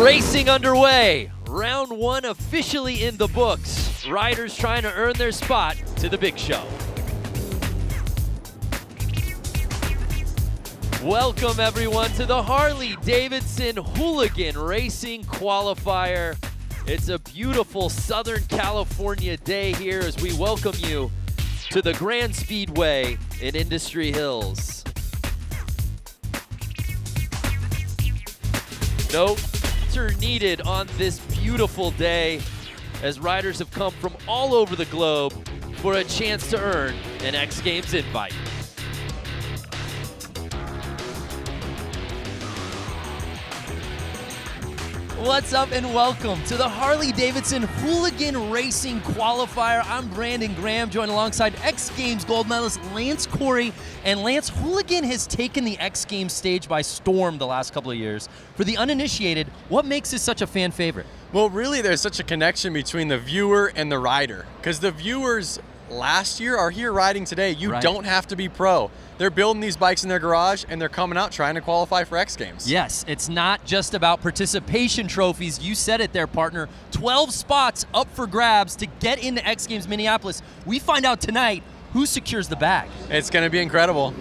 Racing underway. Round one officially in the books. Riders trying to earn their spot to the big show. Welcome everyone to the Harley-Davidson Hooligan Racing Qualifier. It's a beautiful Southern California day here as we welcome you to the Grand Speedway in Industry Hills. No filter needed on this beautiful day as riders have come from all over the globe for a chance to earn an X Games invite. What's up and welcome to the Harley-Davidson Hooligan Racing Qualifier. I'm Brandon Graham, joined alongside X Games gold medalist Lance Corey. And Lance, Hooligan has taken the X Games stage by storm the last couple of years. For the uninitiated, what makes this such a fan favorite? Well, really, there's such a connection between the viewer and the rider. Because the viewers last year are here riding today. You don't have to be pro. They're building these bikes in their garage, and they're coming out trying to qualify for X Games. Yes, it's not just about participation trophies. You said it there, partner. 12 spots up for grabs to get into X Games Minneapolis. We find out tonight who secures the bag. It's going to be incredible.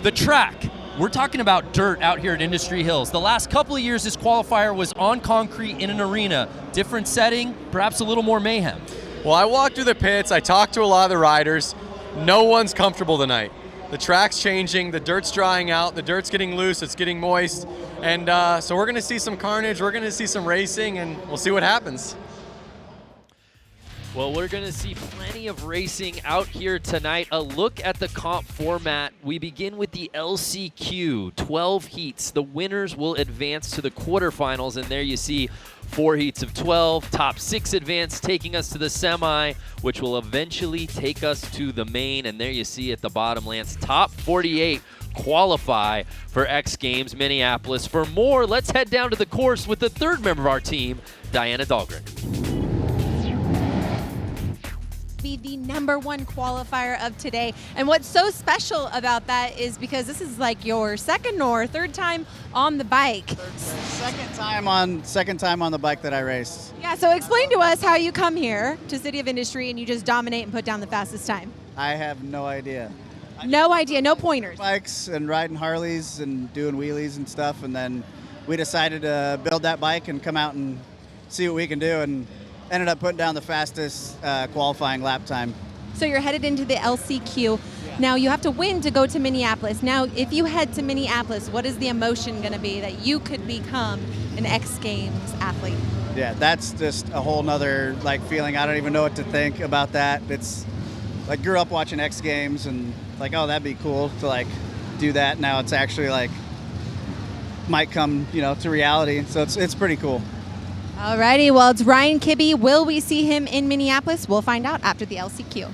The track. We're talking about dirt out here at Industry Hills. The last couple of years, this qualifier was on concrete in an arena. Different setting, perhaps a little more mayhem. Well, I walked through the pits. I talked to a lot of the riders. No one's comfortable tonight. The track's changing, the dirt's drying out, the dirt's getting loose, it's getting moist, and so we're going to see some carnage, we're going to see some racing, and we'll see what happens. Well, we're going to see plenty of racing out here tonight. A look at the comp format. We begin with the LCQ, 12 heats. The winners will advance to the quarterfinals, and there you see 4 heats of 12. Top 6 advance, taking us to the semi, which will eventually take us to the main. And there you see at the bottom, Lance, top 48 qualify for X Games Minneapolis. For more, let's head down to the course with the third member of our team, Diana Dahlgren. Be the #1 qualifier of today. And what's so special about that is because this is like your second or third time on the bike. Second time on the bike that I raced. Yeah, so explain to us how you come here to City of Industry and you just dominate and put down the fastest time. I have no idea. No idea, no pointers. Bikes and riding Harleys and doing wheelies and stuff, and then we decided to build that bike and come out and see what we can do, and ended up putting down the fastest qualifying lap time. So you're headed into the LCQ. Yeah. Now you have to win to go to Minneapolis. Now if you head to Minneapolis, what is the emotion going to be that you could become an X Games athlete? Yeah, that's just a whole nother feeling. I don't even know what to think about that. It's like grew up watching X Games and like, oh, that'd be cool to do that. Now it's actually might come to reality. So it's pretty cool. Alrighty, well, it's Ryan Kibbe. Will we see him in Minneapolis? We'll find out after the LCQ.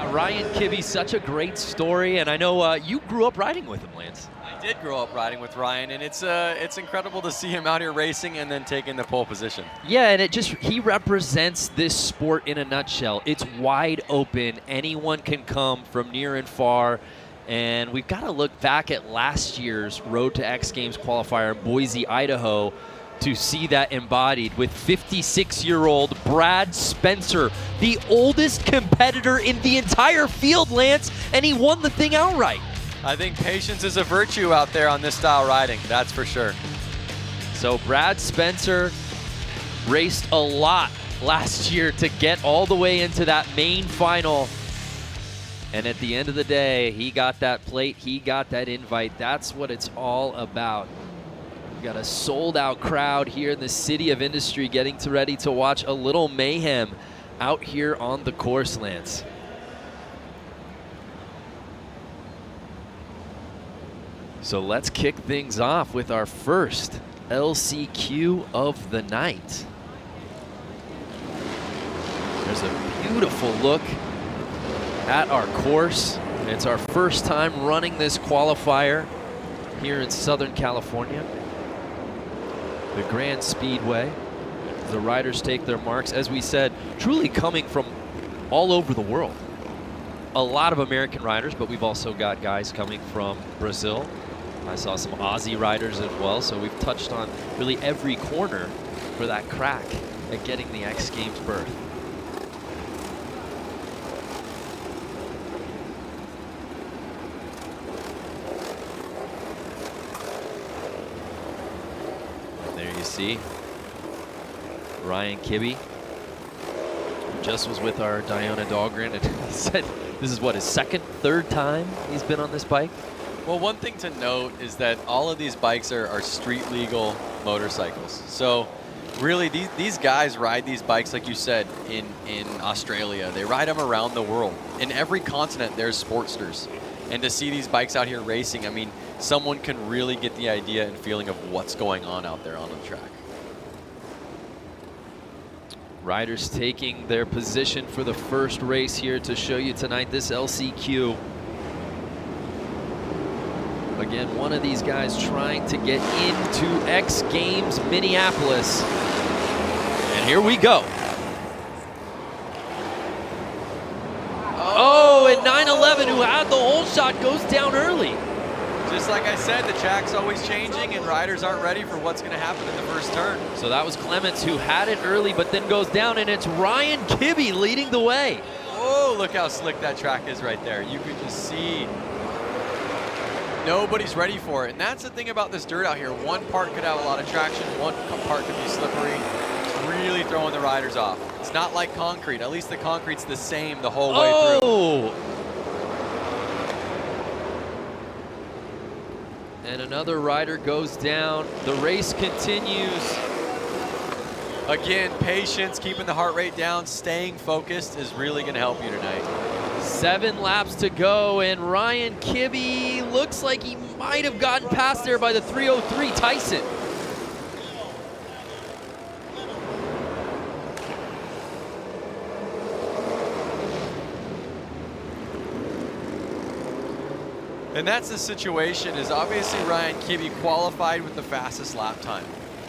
Ryan Kibbe, such a great story, and I know you grew up riding with him, Lance. I did grow up riding with Ryan, and it's incredible to see him out here racing and then taking the pole position. Yeah, and he represents this sport in a nutshell. It's wide open. Anyone can come from near and far. And we've got to look back at last year's Road to X Games qualifier in Boise, Idaho, to see that embodied with 56-year-old Brad Spencer, the oldest competitor in the entire field, Lance, and he won the thing outright. I think patience is a virtue out there on this style riding, that's for sure. So Brad Spencer raced a lot last year to get all the way into that main final. And at the end of the day, he got that plate, he got that invite. That's what it's all about. We've got a sold-out crowd here in the City of Industry getting ready to watch a little mayhem out here on the course, Lance. So let's kick things off with our first LCQ of the night. There's a beautiful look at our course. It's our first time running this qualifier here in Southern California. The Grand Speedway. The riders take their marks, as we said, truly coming from all over the world. a lot of American riders, but we've also got guys coming from Brazil. I saw some Aussie riders as well, so we've touched on really every corner for that crack at getting the X Games berth. And there you see Ryan Kibbe, who just was with our Diana Dahlgren, and he said this is what, his third time he's been on this bike? Well, one thing to note is that all of these bikes are street legal motorcycles. So really these guys ride these bikes, like you said, in Australia. They ride them around the world. In every continent there's Sportsters. And to see these bikes out here racing, I mean, someone can really get the idea and feeling of what's going on out there on the track. Riders taking their position for the first race here to show you tonight, this LCQ. Again, one of these guys trying to get into X Games Minneapolis. And here we go. Oh, and 911, who had the whole shot, goes down early. Just like I said, the track's always changing and riders aren't ready for what's going to happen in the first turn. So that was Clements, who had it early but then goes down, and it's Ryan Kibbe leading the way. Oh, look how slick that track is right there. You can just see nobody's ready for it. And that's the thing about this dirt out here. One part could have a lot of traction, one part could be slippery. It's really throwing the riders off. It's not like concrete. At least the concrete's the same the whole way through. And another rider goes down. The race continues. Again, patience, keeping the heart rate down, staying focused is really going to help you tonight. 7 laps to go, and Ryan Kibbe looks like he might have gotten past there by the 303 Tyson. And that's the situation, is obviously Ryan Kibbe qualified with the fastest lap time,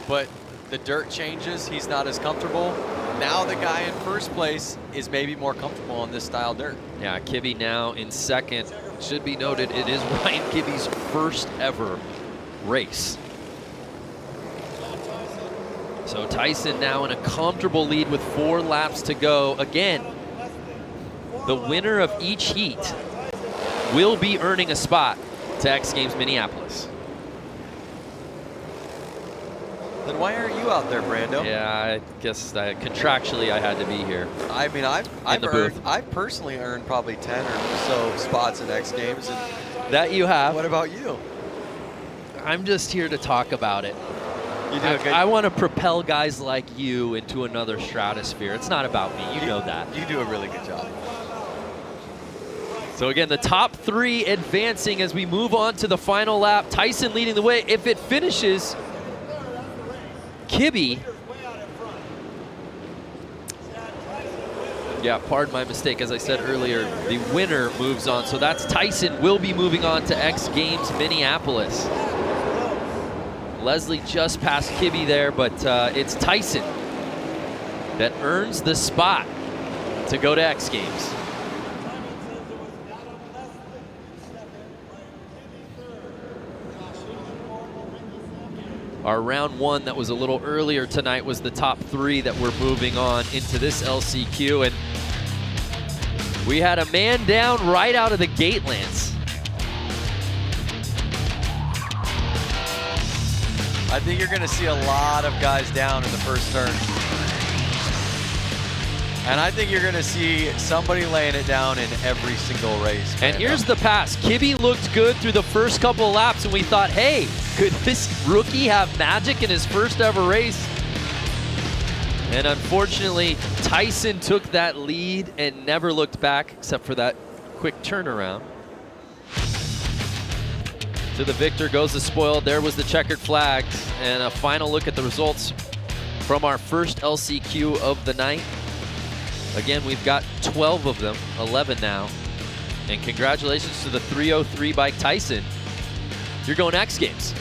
but the dirt changes, he's not as comfortable. Now the guy in first place is maybe more comfortable on this style dirt. Yeah, Kibbe now in second. Should be noted, it is Ryan Kibbe's first ever race. So Tyson now in a comfortable lead with 4 laps to go. Again, the winner of each heat will be earning a spot to X Games Minneapolis. Then why aren't you out there, Brando? Yeah, I guess contractually I had to be here. I mean, I've personally earned probably 10 or so spots in X Games. And that you have. What about you? I'm just here to talk about it. You do a good. I want to propel guys like you into another stratosphere. It's not about me. You know that. You do a really good job. So again, the top 3 advancing as we move on to the final lap. Tyson leading the way. If it finishes, Kibbe. Yeah, pardon my mistake. As I said earlier, the winner moves on. So that's Tyson will be moving on to X Games Minneapolis. Leslie just passed Kibbe there, but it's Tyson that earns the spot to go to X Games. Our round 1 that was a little earlier tonight was the top 3 that were moving on into this LCQ, and we had a man down right out of the gate, Lance. I think you're going to see a lot of guys down in the first turn. And I think you're going to see somebody laying it down in every single race. And here's the pass. Kibbe looked good through the first couple of laps, and we thought, hey, could this rookie have magic in his first ever race? And unfortunately, Tyson took that lead and never looked back, except for that quick turnaround. To the victor goes the spoil. There was the checkered flag. And a final look at the results from our first LCQ of the night. Again, we've got 12 of them, 11 now. And congratulations to the 303 bike Tyson. You're going X Games.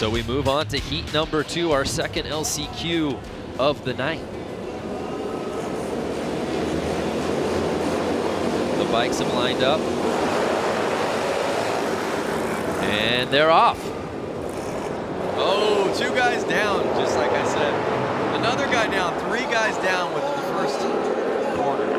So we move on to heat number 2, our second LCQ of the night. The bikes have lined up. And they're off. Oh, 2 guys down, just like I said. Another guy down, 3 guys down within the first corner.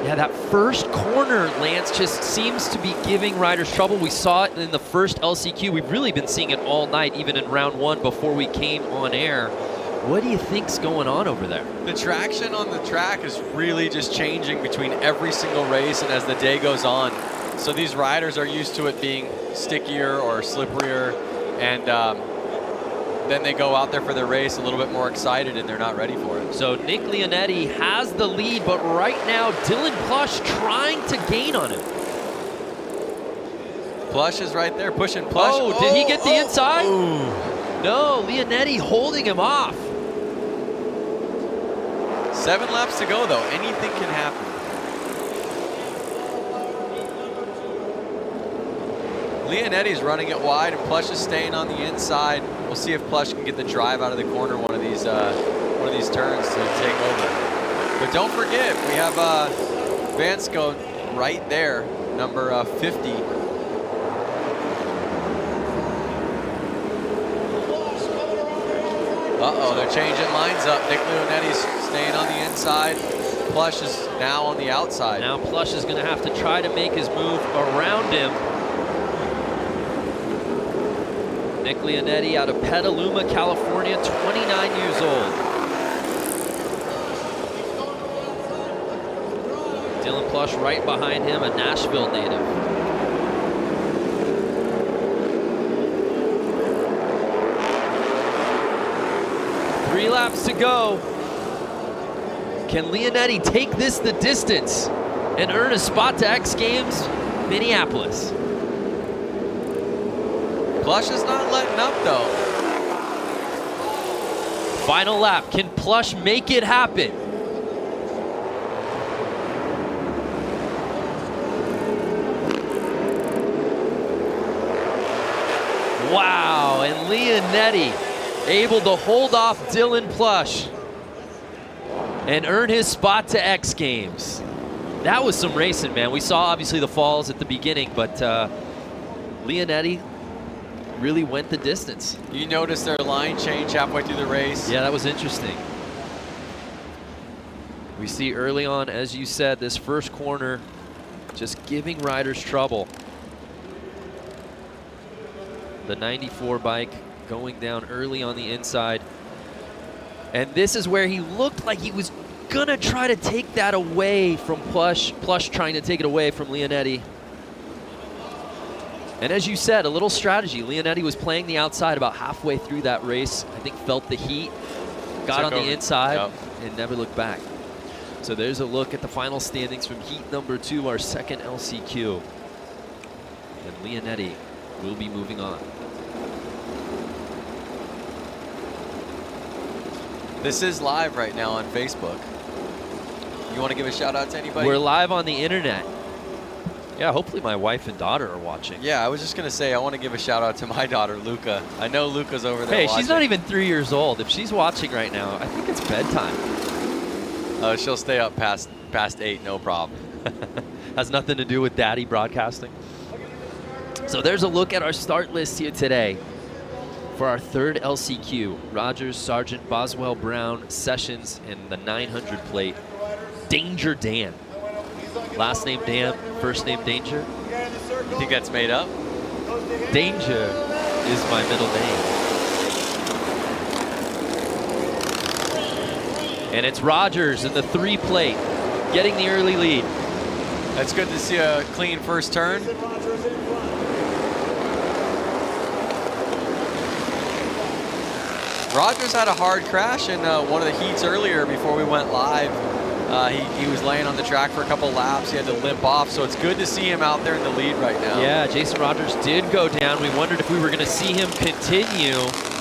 Yeah, that first corner, Lance, just seems to be giving riders trouble. We saw it in the first LCQ. We've really been seeing it all night, even in round 1 before we came on air. What do you think's going on over there? The traction on the track is really just changing between every single race and as the day goes on. So these riders are used to it being stickier or slipperier, and then they go out there for their race a little bit more excited and they're not ready for it. So Nick Leonetti has the lead, but right now Dylan Plush trying to gain on him. Plush is right there, pushing Plush. Oh, did he get the inside? Ooh. No, Leonetti holding him off. 7 laps to go though, anything can happen. Leonetti's running it wide and Plush is staying on the inside. We'll see if Plush can get the drive out of the corner one of these turns to take over. But don't forget, we have Vansko right there, number 50. Uh-oh, they're changing lines up. Nick Leonetti's staying on the inside. Plush is now on the outside. Now Plush is going to have to try to make his move around him. Nick Leonetti out of Petaluma, California, 29 years old. Dylan Plush right behind him, a Nashville native. Three laps to go. Can Leonetti take this the distance and earn a spot to X Games Minneapolis? Plush is not letting up though. Final lap, can Plush make it happen? Wow, and Leonetti able to hold off Dylan Plush and earn his spot to X Games. That was some racing, man. We saw obviously the falls at the beginning, but Leonetti really went the distance. You noticed their line change halfway through the race. Yeah, that was interesting. We see early on, as you said, this first corner just giving riders trouble. The 94 bike going down early on the inside. And this is where he looked like he was gonna try to take that away from Plush. Plush trying to take it away from Leonetti. And as you said, a little strategy. Leonetti was playing the outside about halfway through that race. I think felt the heat, got on the inside, and never looked back. So there's a look at the final standings from heat number 2, our second LCQ. And Leonetti will be moving on. This is live right now on Facebook. You want to give a shout out to anybody? We're live on the internet. Yeah, hopefully my wife and daughter are watching. Yeah, I was just going to say, I want to give a shout out to my daughter, Luca. I know Luca's over there watching. She's not even 3 years old. If she's watching right now, I think it's bedtime. She'll stay up past 8, no problem. Has nothing to do with daddy broadcasting. So there's a look at our start list here today for our third LCQ. Rogers, Sargent, Boswell, Brown, Sessions, and the 900 plate, Danger Dan. Last name Dan, first name Danger. You think that's made up? Danger is my middle name. And it's Rogers in the 3 plate, getting the early lead. That's good to see a clean first turn. Rogers had a hard crash in one of the heats earlier before we went live. He was laying on the track for a couple laps. He had to limp off, so it's good to see him out there in the lead right now. Yeah, Jason Rogers did go down. We wondered if we were going to see him continue.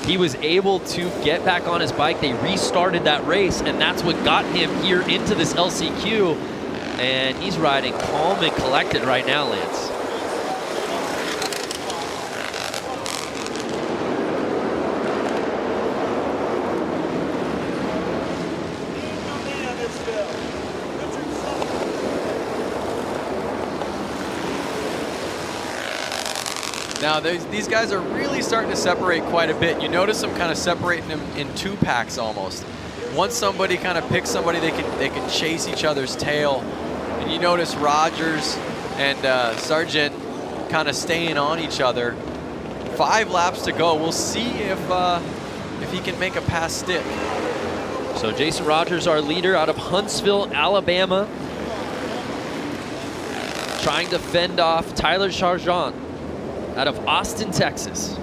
He was able to get back on his bike. They restarted that race, and that's what got him here into this LCQ. And he's riding calm and collected right now, Lance. Now, these guys are really starting to separate quite a bit. You notice them kind of separating them in 2 packs almost. Once somebody kind of picks somebody, they can chase each other's tail. And you notice Rogers and Sargent kind of staying on each other. 5 laps to go. We'll see if he can make a pass stick. So Jason Rogers, our leader out of Huntsville, Alabama, trying to fend off Tyler Sargent out of Austin, Texas.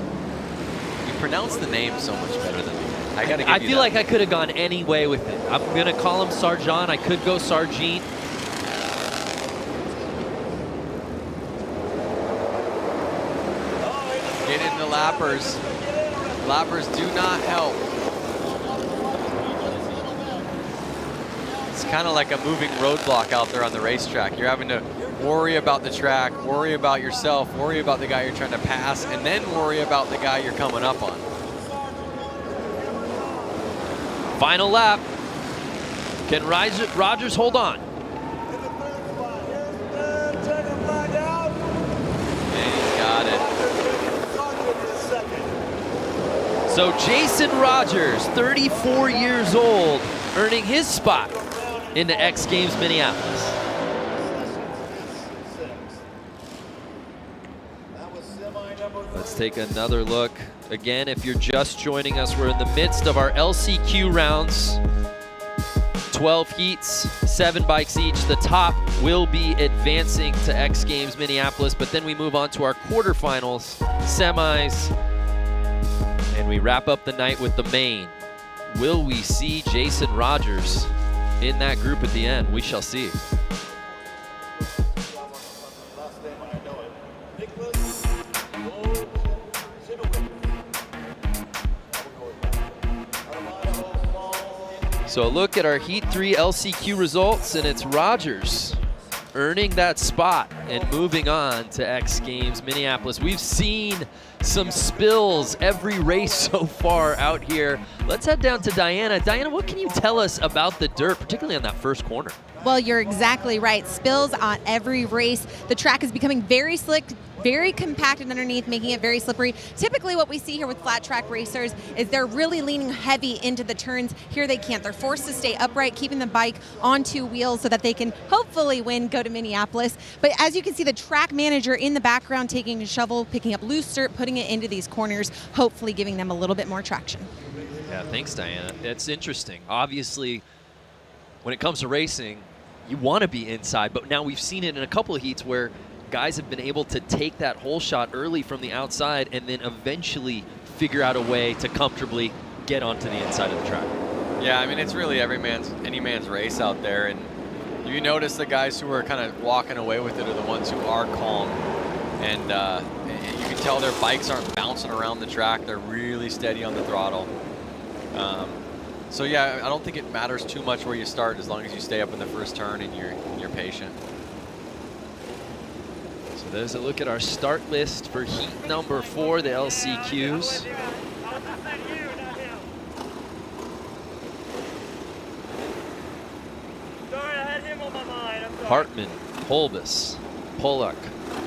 You pronounce the name so much better than me. I gotta give I you feel that. like I could have gone any way with it. I'm gonna call him Sargent. I could go Sargent. Get into lappers. Lappers do not help. It's kind of like a moving roadblock out there on the racetrack. You're having to worry about the track, worry about yourself, worry about the guy you're trying to pass, and then worry about the guy you're coming up on. Final lap. Can Rogers hold on? And he's got it. So Jason Rogers, 34 years old, earning his spot in the X Games Minneapolis. Let's take another look. Again, if you're just joining us, we're in the midst of our LCQ rounds. 12 heats, 7 bikes each. The top will be advancing to X Games Minneapolis, but then we move on to our quarterfinals, semis, and we wrap up the night with the main. Will we see Jason Rogers in that group at the end? We shall see. So a look at our Heat 3 LCQ results, and it's Rogers earning that spot and moving on to X Games Minneapolis. We've seen some spills every race so far out here. Let's head down to Diana. Diana, what can you tell us about the dirt, particularly on that first corner? Well, you're exactly right. Spills on every race. The track is becoming very slick, very compacted underneath, making it very slippery. Typically what we see here with flat track racers is they're really leaning heavy into the turns. Here they can't. They're forced to stay upright, keeping the bike on 2 wheels so that they can hopefully win, go to Minneapolis. But as you can see, the track manager in the background taking a shovel, picking up loose dirt, putting it into these corners, hopefully giving them a little bit more traction. Yeah, thanks, Diana. It's interesting. Obviously, when it comes to racing, you want to be inside, but now we've seen it in a couple of heats where guys have been able to take that hole shot early from the outside and then eventually figure out a way to comfortably get onto the inside of the track. Yeah, I mean, it's really any man's race out there, and you notice the guys who are kind of walking away with it are the ones who are calm, and you can tell their bikes aren't bouncing around the track. They're really steady on the throttle. So yeah, I don't think it matters too much where you start as long as you stay up in the first turn and you're patient. So there's a look at our start list for heat number 4, the LCQs. Hartman, Holbus, Pollock,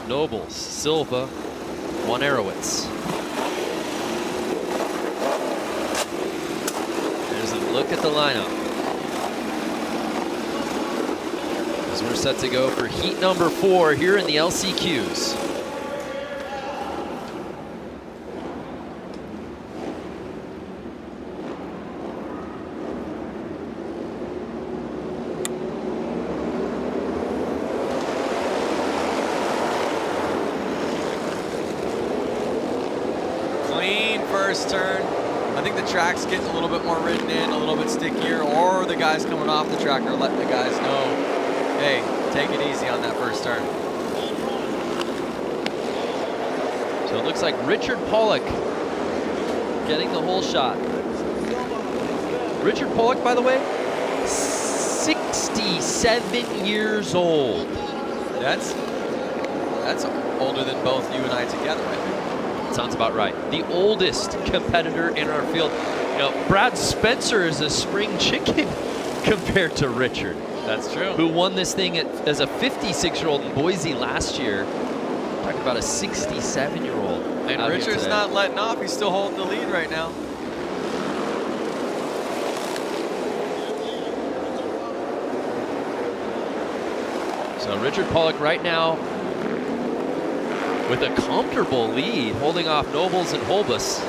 Nobles, Silva, Wanarowitz. There's a look at the lineup as we're set to go for heat number 4 here in the LCQs. Clean first turn. I think the track's getting a little bit more ridden in, a little bit stickier, or the guys coming off the track are letting the guys know, hey, take it easy on that first turn. So it looks like Richard Pollock getting the whole shot. Richard Pollock, by the way, 67 years old. That's older than both you and I together, I think. Sounds about right. The oldest competitor in our field. You know, Brad Spencer is a spring chicken compared to Richard. That's true. Who won this thing as a 56-year-old in Boise last year. Talking about a 67-year-old. And Richard's not letting off. He's still holding the lead right now. So Richard Pollock right now with a comfortable lead, holding off Nobles and Holbus.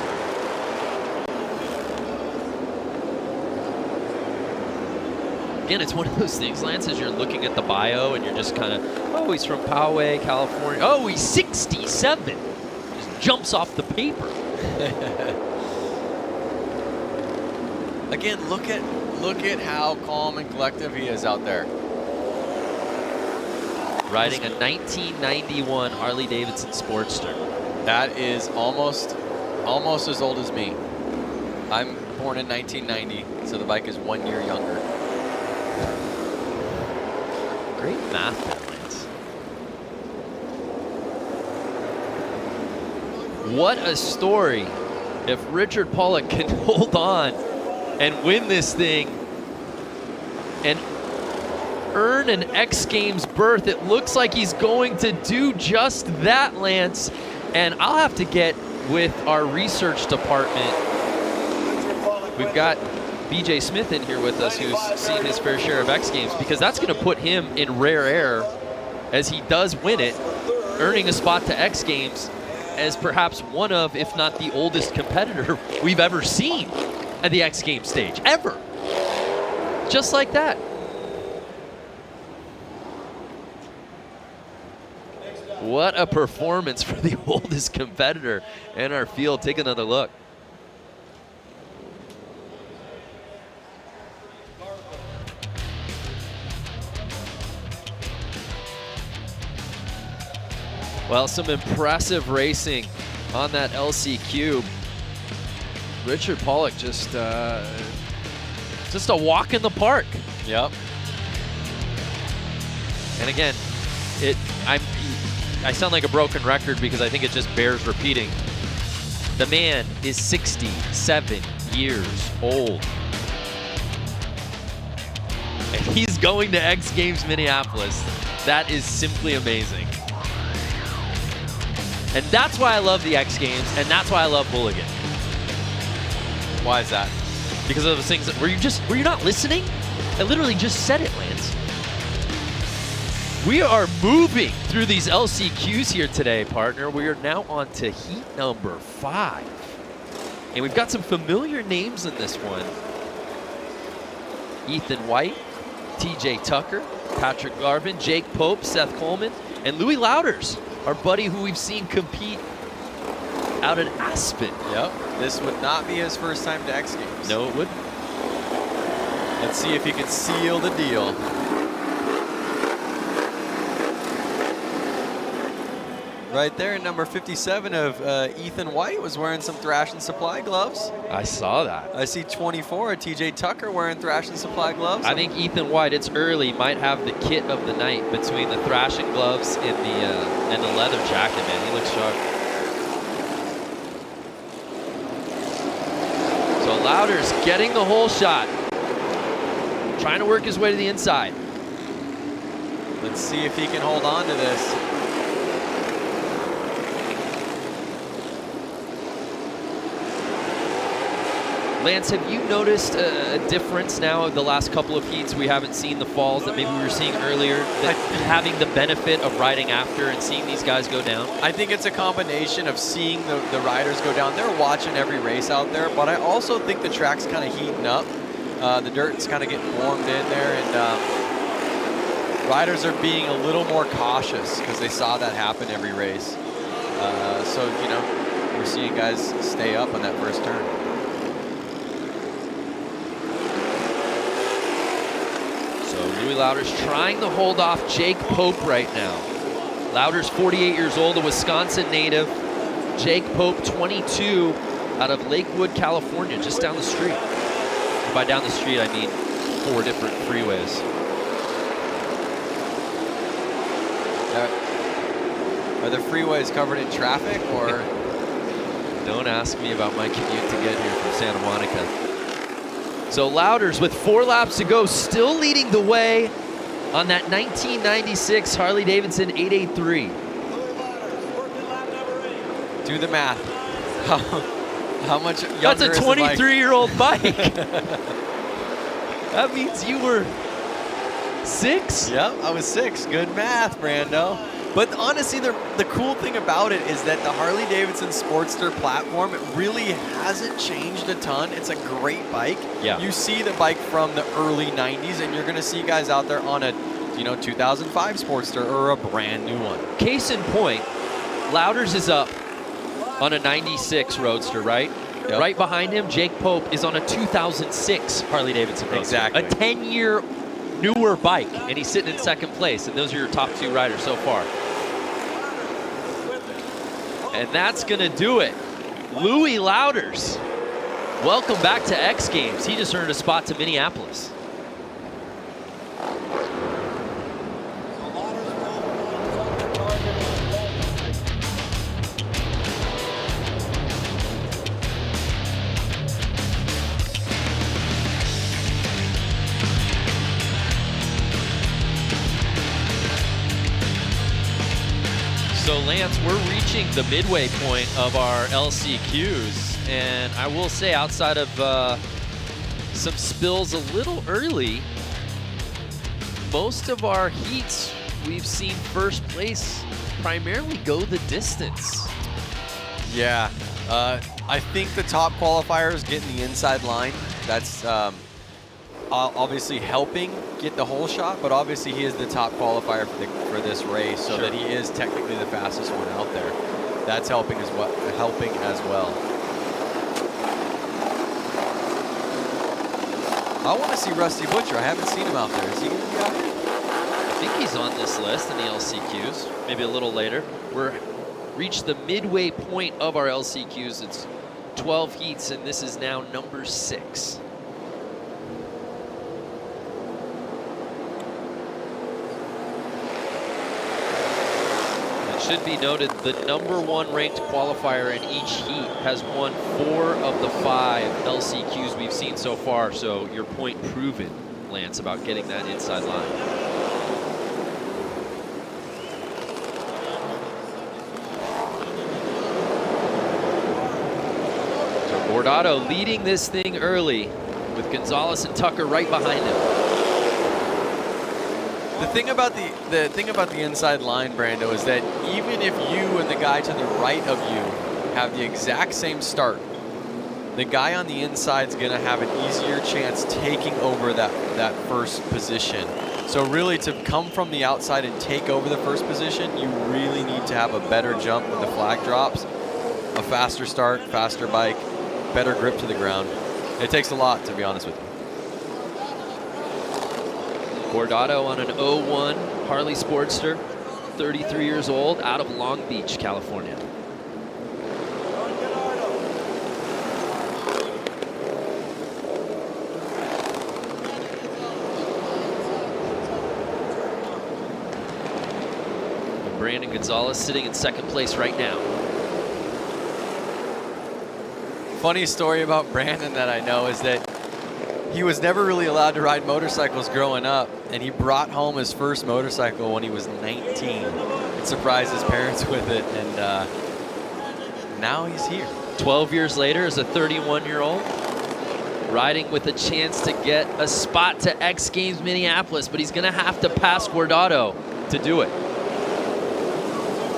Again, it's one of those things, Lance, as you're looking at the bio and you're just kind of, oh, he's from Poway, California. Oh, he's 67. Just jumps off the paper. Again, look at how calm and collective he is out there. Riding a 1991 Harley-Davidson Sportster. That is almost as old as me. I'm born in 1990, so the bike is 1 year younger. Great math there, Lance. What a story if Richard Pollock can hold on and win this thing and earn an X Games berth. It looks like he's going to do just that, Lance. And I'll have to get with our research department. We've got BJ Smith in here with us, who's seen his fair share of X Games, because that's going to put him in rare air as he does win it, earning a spot to X Games as perhaps one of, if not the oldest competitor we've ever seen at the X Games stage, ever. Just like that. What a performance for the oldest competitor in our field. Take another look. Well, some impressive racing on that LC Cube. Richard Pollock just a walk in the park. Yep. And again, I sound like a broken record because I think it just bears repeating. The man is 67 years old. And he's going to X Games Minneapolis. That is simply amazing. And that's why I love the X Games, and that's why I love Hooligan. Why is that? Because of those things that, were you not listening? I literally just said it, Lance. We are moving through these LCQs here today, partner. We are now on to heat number 5. And we've got some familiar names in this one. Ethan White, TJ Tucker, Patrick Garvin, Jake Pope, Seth Coleman, and Louis Louders, our buddy who we've seen compete out at Aspen. Yep, this would not be his first time to X Games. No, it wouldn't. Let's see if he can seal the deal. Right there, number 57 of Ethan White was wearing some Thrash and Supply gloves. I saw that. I see 24 of TJ Tucker wearing Thrash and Supply gloves. I think Ethan White, it's early, might have the kit of the night between the thrashing gloves and the leather jacket, man. He looks sharp. So Louders getting the hole shot. Trying to work his way to the inside. Let's see if he can hold on to this. Lance, have you noticed a difference now of the last couple of heats? We haven't seen the falls that maybe we were seeing earlier, that having the benefit of riding after and seeing these guys go down? I think it's a combination of seeing the riders go down. They're watching every race out there, but I also think the track's kind of heating up. The dirt's kind of getting warmed in there, and riders are being a little more cautious because they saw that happen every race. So, you know, we're seeing guys stay up on that first turn. Louis Louders trying to hold off Jake Pope right now. Louders, 48 years old, a Wisconsin native. Jake Pope, 22, out of Lakewood, California, just down the street. And by down the street, I mean 4 different freeways. Are the freeways covered in traffic, or? Don't ask me about my commute to get here from Santa Monica. So Louders with 4 laps to go, still leading the way on that 1996 Harley-Davidson 883. Do the math. How much younger That's a is the bike? 23-year-old bike. That means you were 6? Yep, I was 6. Good math, Brando. But honestly, the cool thing about it is that the Harley-Davidson Sportster platform, it really hasn't changed a ton. It's a great bike. Yeah. You see the bike from the early 90s, and you're going to see guys out there on a 2005 Sportster or a brand new one. Case in point, Louders is up on a 96 Roadster, right? Yep. Right behind him, Jake Pope is on a 2006 Harley-Davidson Roadster. Exactly. A 10-year newer bike, and he's sitting in second place, and those are your top 2 riders so far. And that's going to do it. Louis Louders, welcome back to X Games. He just earned a spot to Minneapolis. So Lance, we're reaching the midway point of our LCQs, and I will say outside of some spills a little early, most of our heats we've seen first place primarily go the distance. Yeah, I think the top qualifiers getting the inside line. That's obviously helping get the whole shot, but obviously he is the top qualifier for this race, so that he is technically the fastest one out there. That's helping as well. I want to see Rusty Butcher. I haven't seen him out there. Is he going to be out here? I think he's on this list in the LCQs, maybe a little later. We're reached the midway point of our LCQs. It's 12 heats, and this is now number 6. Should be noted, the #1 ranked qualifier in each heat has won 4 of the 5 LCQs we've seen so far. So your point proven, Lance, about getting that inside line. So Bordato leading this thing early with Gonzalez and Tucker right behind him. The thing about the inside line, Brando, is that even if you and the guy to the right of you have the exact same start, the guy on the inside is going to have an easier chance taking over that first position. So really, to come from the outside and take over the first position, you really need to have a better jump with the flag drops, a faster start, faster bike, better grip to the ground. It takes a lot, to be honest with you. Bordato on an 01 Harley Sportster, 33 years old, out of Long Beach, California. And Brandon Gonzalez sitting in second place right now. Funny story about Brandon that I know is that he was never really allowed to ride motorcycles growing up, and he brought home his first motorcycle when he was 19 and surprised his parents with it, and now he's here. 12 years later, as a 31-year-old, riding with a chance to get a spot to X Games Minneapolis, but he's going to have to pass Bordato to do it.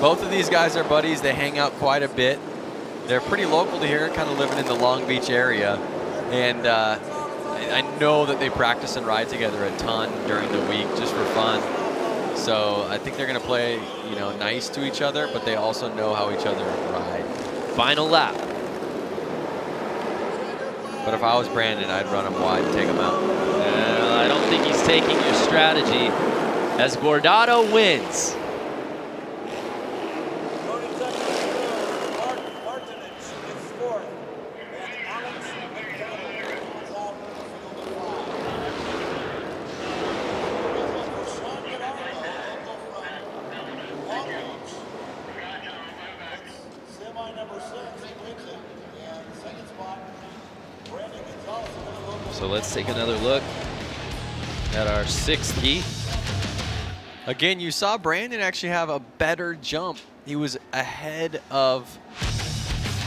Both of these guys are buddies. They hang out quite a bit. They're pretty local to here, kind of living in the Long Beach area, and I know that they practice and ride together a ton during the week just for fun. So I think they're going to play, nice to each other, but they also know how each other ride. Final lap. But if I was Brandon, I'd run him wide and take him out. I don't think he's taking your strategy as Bordato wins. So let's take another look at our 6th heat. Again, you saw Brandon actually have a better jump. He was ahead of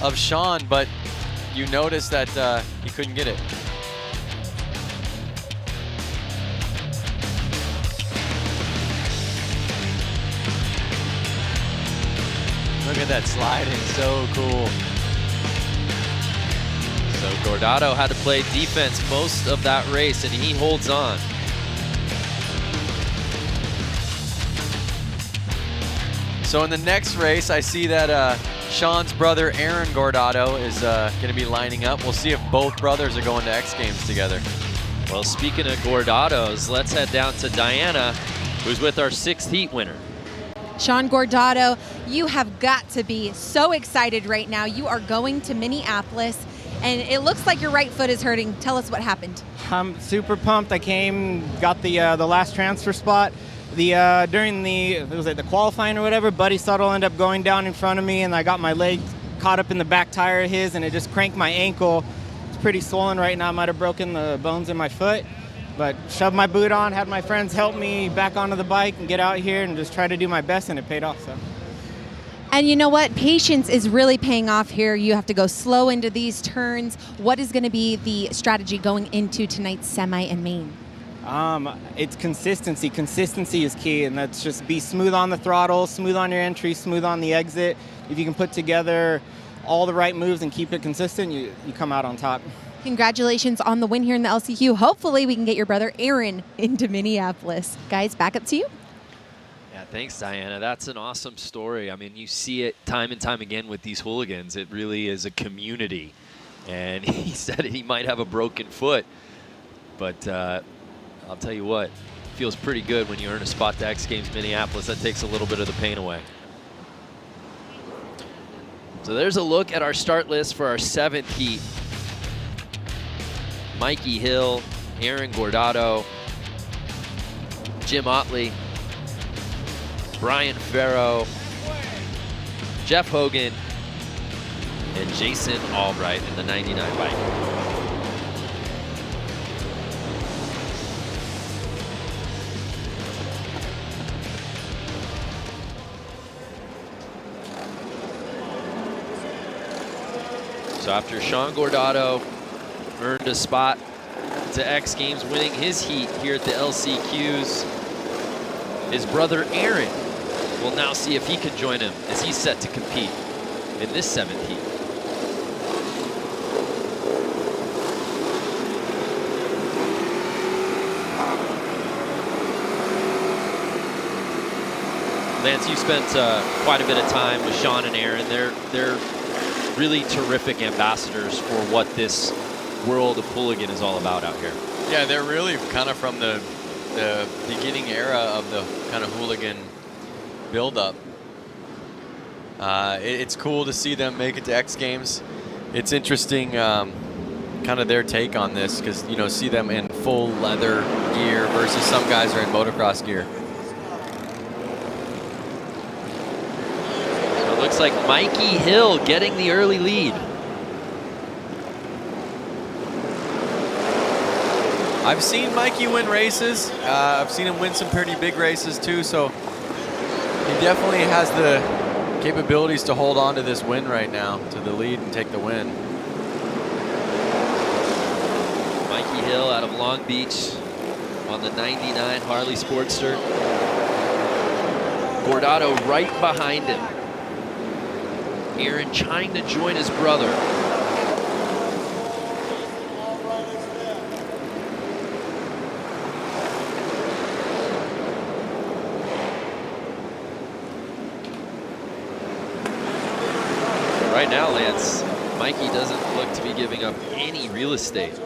of Sean, but you notice that he couldn't get it. Look at that sliding, so cool. So Gordado had to play defense most of that race, and he holds on. So in the next race, I see that Sean's brother, Aaron Gordado, is going to be lining up. We'll see if both brothers are going to X Games together. Well, speaking of Gordados, let's head down to Diana, who's with our 6th heat winner. Sean Gordado, you have got to be so excited right now. You are going to Minneapolis, and it looks like your right foot is hurting. Tell us what happened. I'm super pumped. I got the last transfer spot. During the qualifying or whatever, Buddy Suttles ended up going down in front of me, and I got my leg caught up in the back tire of his, and it just cranked my ankle. It's pretty swollen right now. I might have broken the bones in my foot. But shoved my boot on, had my friends help me back onto the bike and get out here and just try to do my best, and it paid off. So. And you know what? Patience is really paying off here. You have to go slow into these turns. What is going to be the strategy going into tonight's semi and main? It's consistency. Consistency is key, and that's just be smooth on the throttle, smooth on your entry, smooth on the exit. If you can put together all the right moves and keep it consistent, you come out on top. Congratulations on the win here in the LCQ. Hopefully we can get your brother Aaron into Minneapolis. Guys, back up to you. Yeah, thanks, Diana. That's an awesome story. I mean, you see it time and time again with these hooligans. It really is a community. And he said he might have a broken foot, but I'll tell you what, it feels pretty good when you earn a spot to X Games Minneapolis. That takes a little bit of the pain away. So there's a look at our start list for our 7th heat. Mikey Hill, Aaron Gordado, Jim Otley, Brian Farrow, Jeff Hogan, and Jason Albright in the 99 bike. So after Sean Gordado earned a spot to X Games, winning his heat here at the LCQs, his brother Aaron will now see if he can join him as he's set to compete in this 7th heat. Lance, you spent quite a bit of time with Sean and Aaron. They're really terrific ambassadors for what this world of hooligan is all about out here. Yeah, they're really kind of from the beginning era of the kind of hooligan build-up. It's cool to see them make it to X Games. It's interesting, kind of their take on this, because see them in full leather gear versus some guys are in motocross gear. So it looks like Mikey Hill getting the early lead. I've seen Mikey win races. I've seen him win some pretty big races too, so he definitely has the capabilities to hold on to this win right now, to the lead and take the win. Mikey Hill out of Long Beach on the 99 Harley Sportster. Gordado right behind him. Aaron trying to join his brother. Right now, Lance, Mikey doesn't look to be giving up any real estate.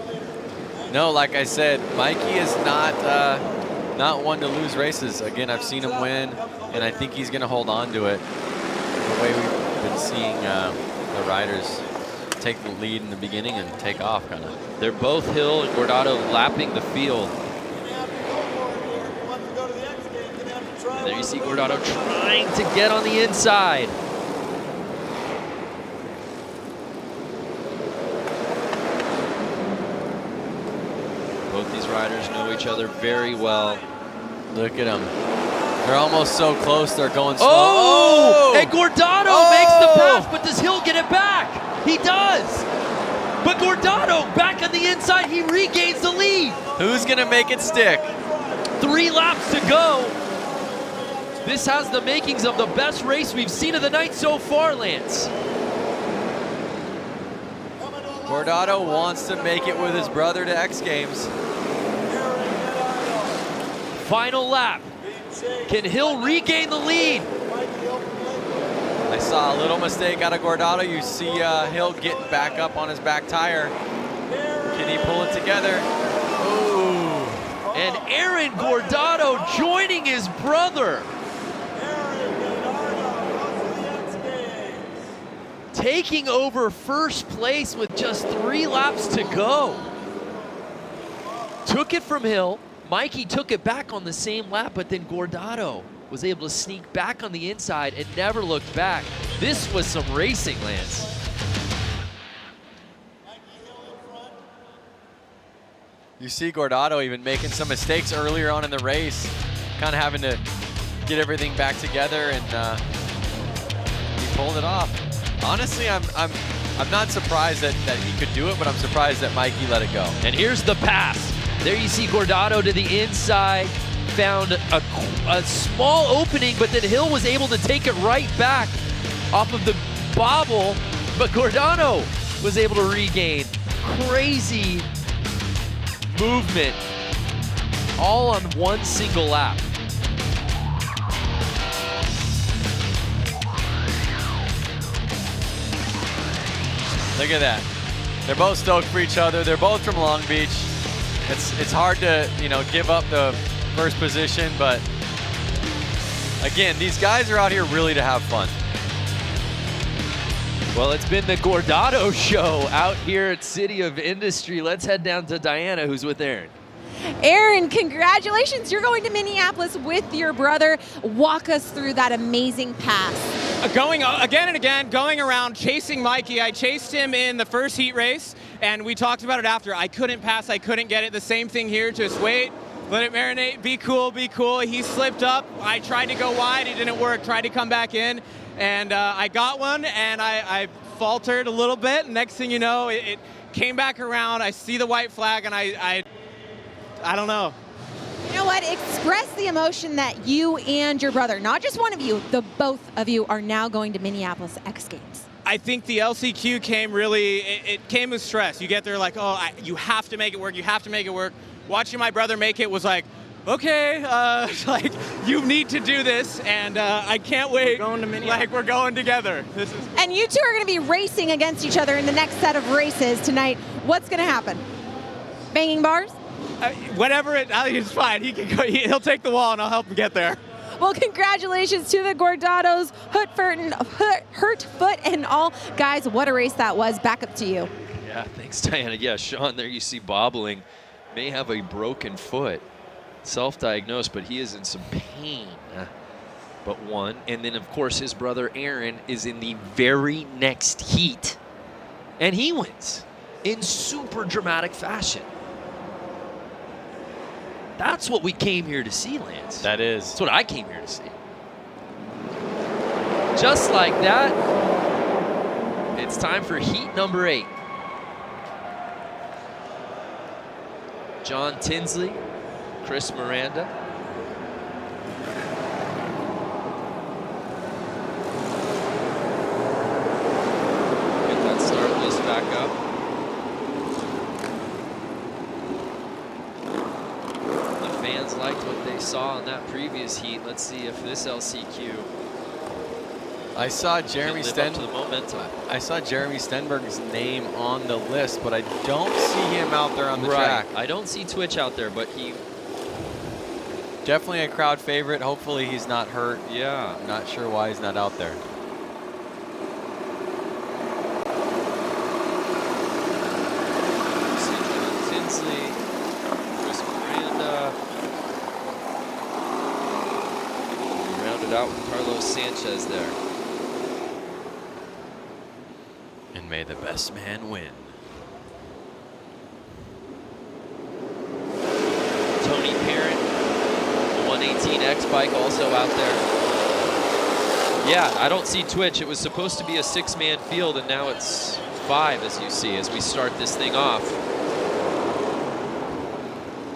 No, like I said, Mikey is not one to lose races. Again, I've seen him win, and I think he's going to hold on to it. The way we've been seeing the riders take the lead in the beginning and take off, kind of. They're both Hill and Gordado lapping the field. And there you see Gordado trying to get on the inside. Both these riders know each other very well. Look at them. They're almost so close, they're going slow. Oh! And Gordado makes the pass, but does Hill get it back? He does! But Guardado back on the inside, he regains the lead. Who's gonna make it stick? 3 laps to go. This has the makings of the best race we've seen of the night so far, Lance. Guardado wants to make it with his brother to X Games. Final lap. Can Hill regain the lead? I saw a little mistake out of Guardado. You see Hill getting back up on his back tire. Can he pull it together? Ooh. And Aaron Guardado joining his brother. Taking over first place with just 3 laps to go. Took it from Hill. Mikey took it back on the same lap, but then Guardado was able to sneak back on the inside and never looked back. This was some racing, Lance. You see Guardado even making some mistakes earlier on in the race, kind of having to get everything back together, and he pulled it off. Honestly, I'm not surprised that he could do it, but I'm surprised that Mikey let it go. And here's the pass. There you see Guardado to the inside, found a small opening, but then Hill was able to take it right back off of the bobble, but Guardado was able to regain. Crazy movement, all on one single lap. Look at that. They're both stoked for each other. They're both from Long Beach. It's hard to, you know, give up the first position, but again, these guys are out here really to have fun. Well, it's been the Guardado show out here at City of Industry. Let's head down to Diana, who's with Aaron. Aaron, congratulations. You're going to Minneapolis with your brother. Walk us through that amazing pass. Going again and again, going around, chasing Mikey. I chased him in the first heat race, and we talked about it after. I couldn't pass, I couldn't get it. The same thing here, just wait, let it marinate, be cool, be cool. He slipped up. I tried to go wide, it didn't work. Tried to come back in, and I got one, and I faltered a little bit. Next thing you know, it came back around. I see the white flag, and I don't know. You know what? Express the emotion that you and your brother, not just one of you, the both of you are now going to Minneapolis X Games. I think the LCQ came really, it came with stress. You get there like, oh, you have to make it work, you have to make it work. Watching my brother make it was like, okay, like, you need to do this, and I can't wait. We're going to Minneapolis. Like, we're going together. And you two are going to be racing against each other in the next set of races tonight. What's going to happen? Banging bars? Whatever, it's fine. He can go. He'll take the wall, and I'll help him get there. Well, congratulations to the Guardados, Hurt Foot, and all. Guys, what a race that was. Back up to you. Yeah, thanks, Diana. Yeah, Sean, there you see bobbling. May have a broken foot. Self-diagnosed, but he is in some pain. But one. And then, of course, his brother Aaron is in the very next heat. And he wins in super dramatic fashion. That's what we came here to see, Lance. That is. That's what I came here to see. Just like that, it's time for heat number 8. John Tinsley, Chris Miranda. Get that start list back up. Fans liked what they saw in that previous heat. Let's see if this LCQ. I saw Jeremy I saw Jeremy Stenberg's name on the list, but I don't see him out there on the track. I don't see Twitch out there, but he definitely a crowd favorite. Hopefully he's not hurt. Yeah, not sure why he's not out there. Tinsley, Chris Miranda. Rounded out with Carlos Sanchez there. And may the best man win. Tony Parent, 118X bike also out there. Yeah, I don't see Twitch. It was supposed to be a 6-man field, and now it's 5, as you see, as we start this thing off.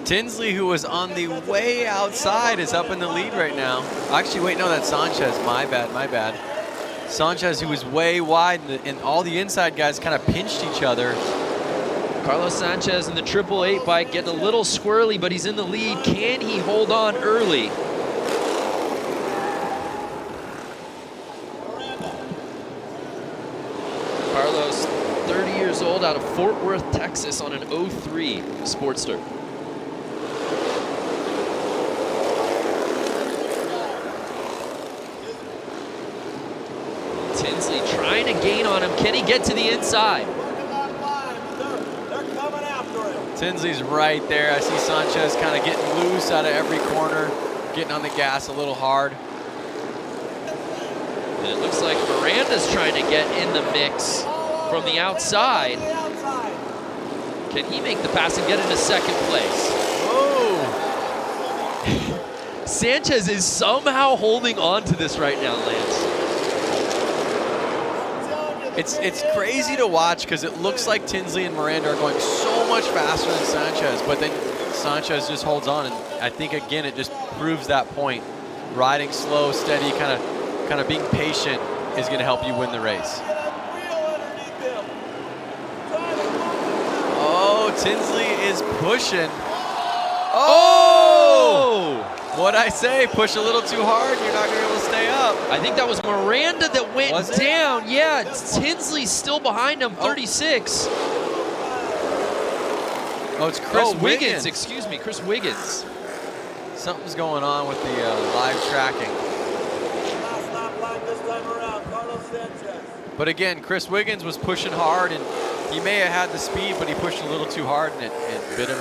Tinsley, who was on the way outside, is up in the lead right now. Actually, wait, no, that's Sanchez. My bad. Sanchez, who was way wide, and all the inside guys kind of pinched each other. Carlos Sanchez in the 888 bike getting a little squirrely, but he's in the lead. Can he hold on early? Carlos, 30 years old, out of Fort Worth, Texas, on an 03 Sportster. Tinsley trying to gain on him. Can he get to the inside? Tinsley's right there. I see Sanchez kind of getting loose out of every corner, getting on the gas a little hard. And it looks like Miranda's trying to get in the mix from the outside. Can he make the pass and get into second place? Oh! Sanchez is somehow holding on to this right now, Lance. It's crazy to watch because it looks like Tinsley and Miranda are going so much faster than Sanchez, but then Sanchez just holds on, and I think again it just proves that point. Riding slow, steady, kind of being patient is going to help you win the race. Oh, Tinsley is pushing. Oh! What'd I say? Push a little too hard, you're not going to be able to stay up. I think that was Miranda that went down. Yeah, Tinsley's still behind him, 36. Oh, it's Chris Wiggins. Excuse me, Chris Wiggins. Something's going on with the live tracking. But again, Chris Wiggins was pushing hard, and he may have had the speed, but he pushed a little too hard, and it bit him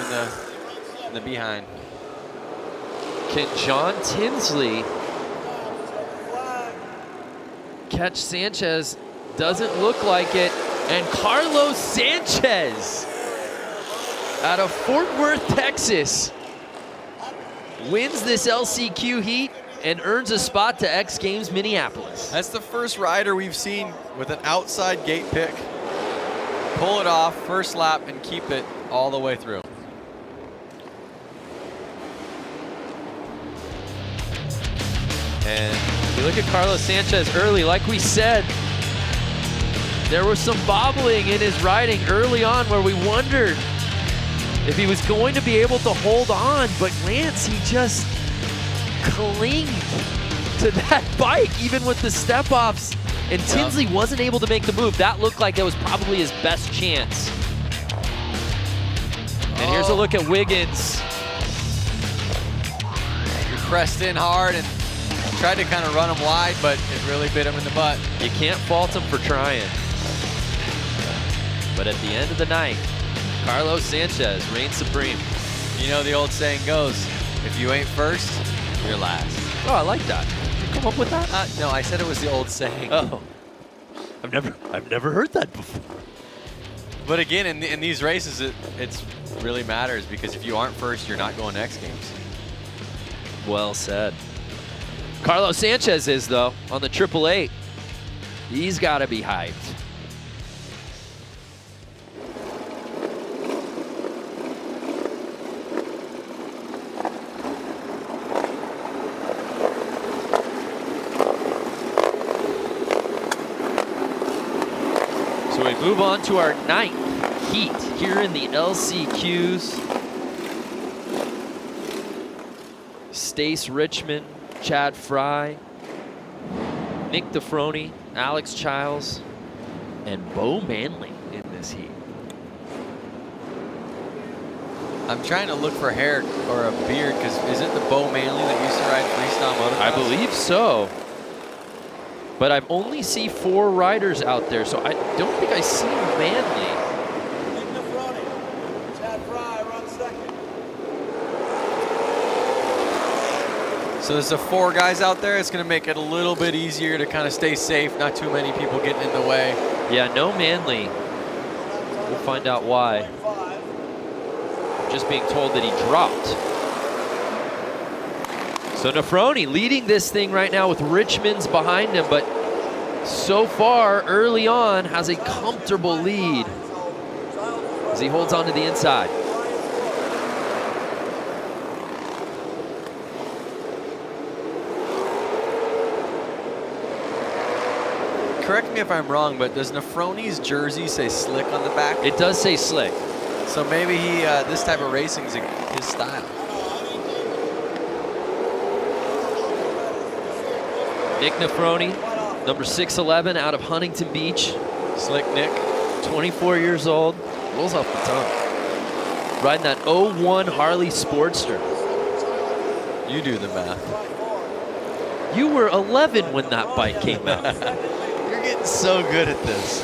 in the behind. Can John Tinsley catch Sanchez? Doesn't look like it. And Carlos Sanchez out of Fort Worth, Texas, wins this LCQ heat and earns a spot to X Games Minneapolis. That's the first rider we've seen with an outside gate pick pull it off first lap and keep it all the way through. And if you look at Carlos Sanchez early, like we said, there was some bobbling in his riding early on where we wondered if he was going to be able to hold on, but Lance, he just clinged to that bike, even with the step-offs, and Tinsley wasn't able to make the move. That looked like that was probably his best chance. And here's a look at Wiggins. He pressed in hard and tried to kind of run him wide, but it really bit him in the butt. You can't fault him for trying. But at the end of the night, Carlos Sanchez reigns supreme. You know the old saying goes, if you ain't first, you're last. Oh, I like that. Did you come up with that? No, I said it was the old saying. Oh, I've never heard that before. But again, in these races, it really matters because if you aren't first, you're not going to X Games. Well said. Carlos Sanchez is, though, on the 888. He's got to be hyped. So we move on to our 9th heat here in the LCQs. Stace Richmond, Chad Fry, Nick DeFroni, Alex Childs, and Bo Manley in this heat. I'm trying to look for hair or a beard because is it the Bo Manley that used to ride freestyle motocross? I believe so. But I've only seen 4 riders out there, so I don't think I see Manley. Nick DeFroni, Chad Fry runs second. So there's the 4 guys out there. It's going to make it a little bit easier to kind of stay safe. Not too many people getting in the way. Yeah, no Manley. We'll find out why. I'm just being told that he dropped. So DeFroni leading this thing right now with Richmond's behind him, but so far, early on, has a comfortable lead as he holds on to the inside. Correct me if I'm wrong, but does Nefroni's jersey say Slick on the back? It does say Slick. So maybe he this type of racing is his style. Nick Nefroni, number 6'11", out of Huntington Beach. Slick Nick. 24 years old. Rolls off the tongue. Riding that 01 Harley Sportster. You do the math. You were 11 when that bike came out. You're getting so good at this.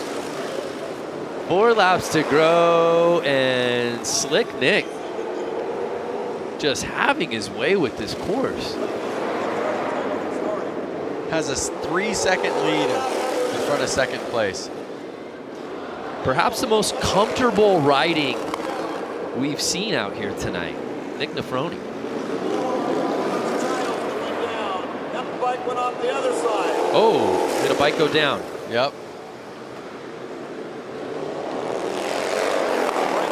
4 laps to go, and Slick Nick just having his way with this course. Has a 3-second lead in front of second place. Perhaps the most comfortable riding we've seen out here tonight. Nick Nefroni. That bike went off the other side. Oh, did a bike go down? Yep.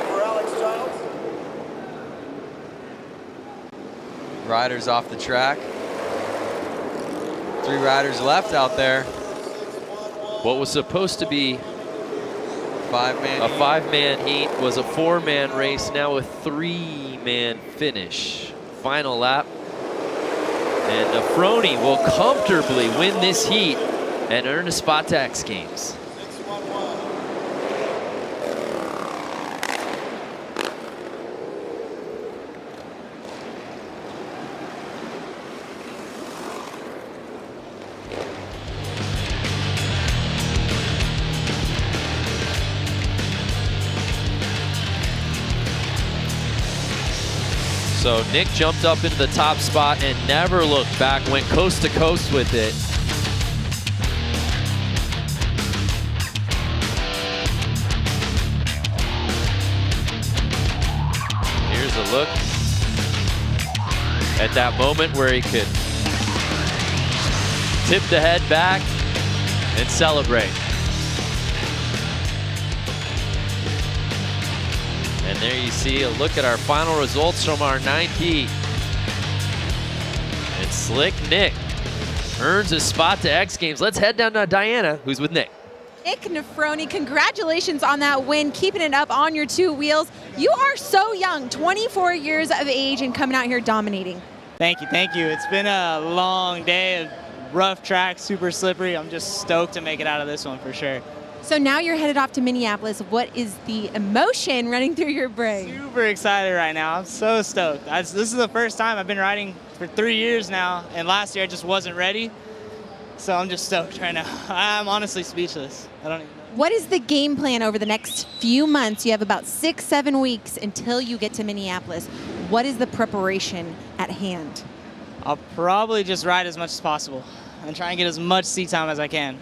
For Alex Childs. Riders off the track. 3 riders left out there. What was supposed to be a 5-man heat was a 4-man race, now a 3-man finish. Final lap. And Nefroni will comfortably win this heat and earn a spot to X Games. So Nick jumped up into the top spot and never looked back, went coast to coast with it. Here's a look at that moment where he could tip the head back and celebrate. And there you see a look at our final results from our 9th heat. And Slick Nick earns a spot to X Games. Let's head down to Diana, who's with Nick. Nick Nefroni, congratulations on that win, keeping it up on your 2 wheels. You are so young, 24 years of age, and coming out here dominating. Thank you, thank you. It's been a long day, a rough track, super slippery. I'm just stoked to make it out of this one for sure. So now you're headed off to Minneapolis. What is the emotion running through your brain? Super excited right now. I'm so stoked. This is the first time I've been riding for 3 years now, and last year I just wasn't ready. So I'm just stoked right now. I'm honestly speechless. I don't even know. What is the game plan over the next few months? You have about 6-7 weeks until you get to Minneapolis. What is the preparation at hand? I'll probably just ride as much as possible and try and get as much seat time as I can.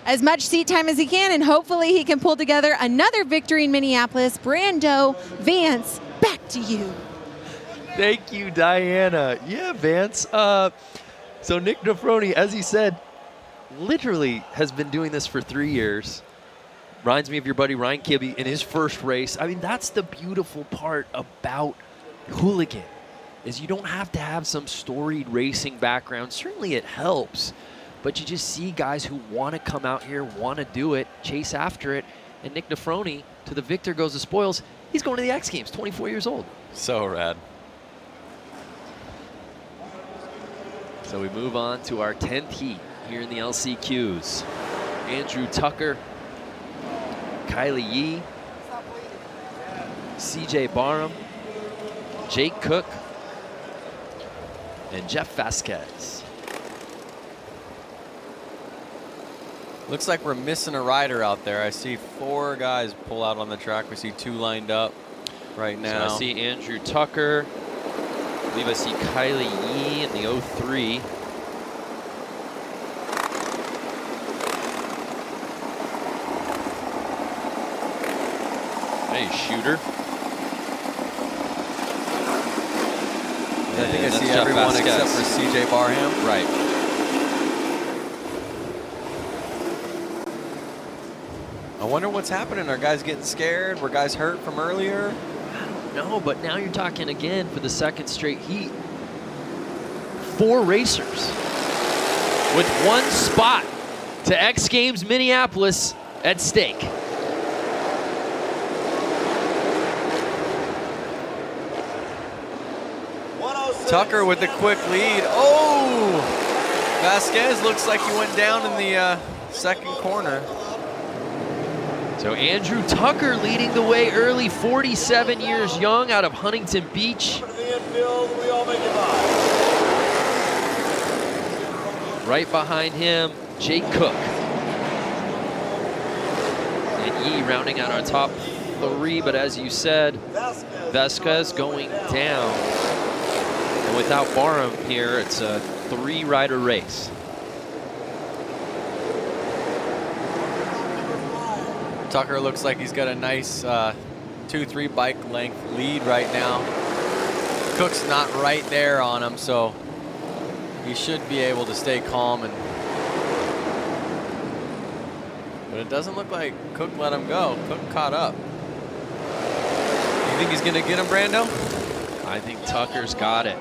As much seat time as he can, and hopefully he can pull together another victory in Minneapolis. Brando, Vance, back to you. Thank you, Diana. Yeah, Vance. So Nick Nefroni, as he said, literally has been doing this for 3 years. Reminds me of your buddy Ryan Kibbe in his first race. I mean, that's the beautiful part about Hooligan, is you don't have to have some storied racing background. Certainly it helps, but you just see guys who want to come out here, want to do it, chase after it. And Nick Nefroni, to the victor goes the spoils. He's going to the X Games, 24 years old. So rad. So we move on to our 10th heat here in the LCQs. Andrew Tucker, Kylie Yee, CJ Barham, Jake Cook, and Jeff Vasquez. Looks like we're missing a rider out there. I see 4 guys pull out on the track. We see 2 lined up right now. So I see Andrew Tucker. I believe I see Kylie Yee in the 03. Hey, shooter. I think I that's see Jeff everyone Vasquez. except for CJ Barham. Right. wonder what's happening. Are guys getting scared? Were guys hurt from earlier? I don't know, but now you're talking again for the second straight heat. 4 racers with 1 spot to X Games Minneapolis at stake. Tucker with the quick lead. Oh! Vasquez looks like he went down in the second corner. So Andrew Tucker leading the way early, 47 years young, out of Huntington Beach. Right behind him, Jake Cook. And Yee rounding out our top 3, but as you said, Vasquez going down. And without Barham here, it's a 3-rider race. Tucker looks like he's got a nice 2-3 bike length lead right now. Cook's not right there on him, so he should be able to stay calm. But it doesn't look like Cook let him go. Cook caught up. You think he's gonna get him, Brando? I think Tucker's got it.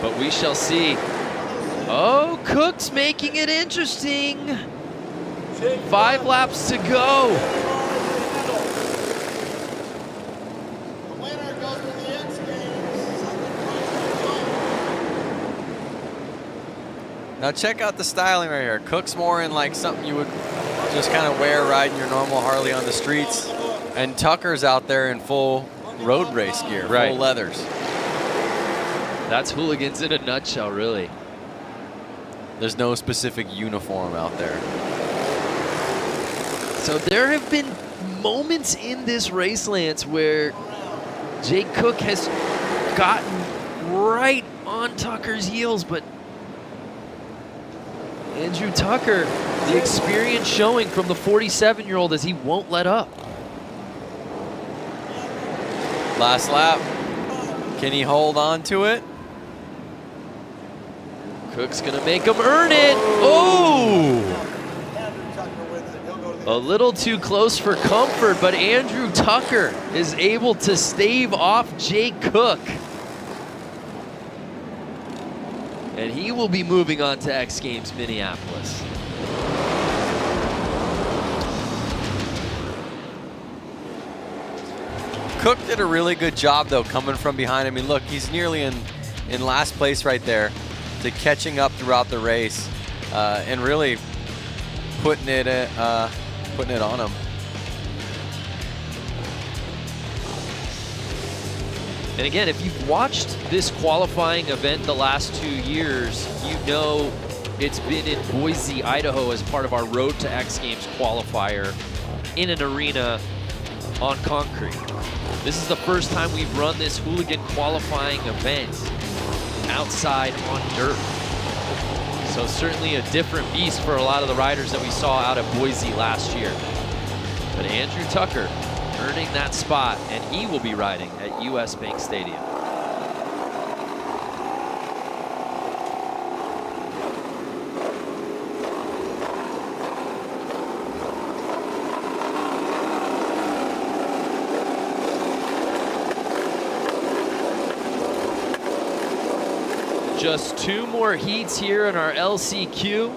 But we shall see. Oh, Cook's making it interesting. 5 laps to go. Now check out the styling right here. Cook's more in like something you would just kind of wear riding your normal Harley on the streets. And Tucker's out there in full road race gear, right. Full leathers. That's Hooligans in a nutshell, really. There's no specific uniform out there. So there have been moments in this race, Lance, where Jake Cook has gotten right on Tucker's heels, but Andrew Tucker, the experience showing from the 47-year-old as he won't let up. Last lap. Can he hold on to it? Cook's gonna make him earn it. Oh! A little too close for comfort, but Andrew Tucker is able to stave off Jake Cook. And he will be moving on to X Games Minneapolis. Cook did a really good job, though, coming from behind. I mean, look, he's nearly in last place right there, to catching up throughout the race and really putting it on him. And again, if you've watched this qualifying event the last 2 years, you know it's been in Boise, Idaho as part of our Road to X Games qualifier in an arena on concrete. This is the first time we've run this Hooligan qualifying event outside on dirt. So certainly a different beast for a lot of the riders that we saw out of Boise last year. But Andrew Tucker earning that spot, and he will be riding at US Bank Stadium. Just 2 more heats here in our LCQ,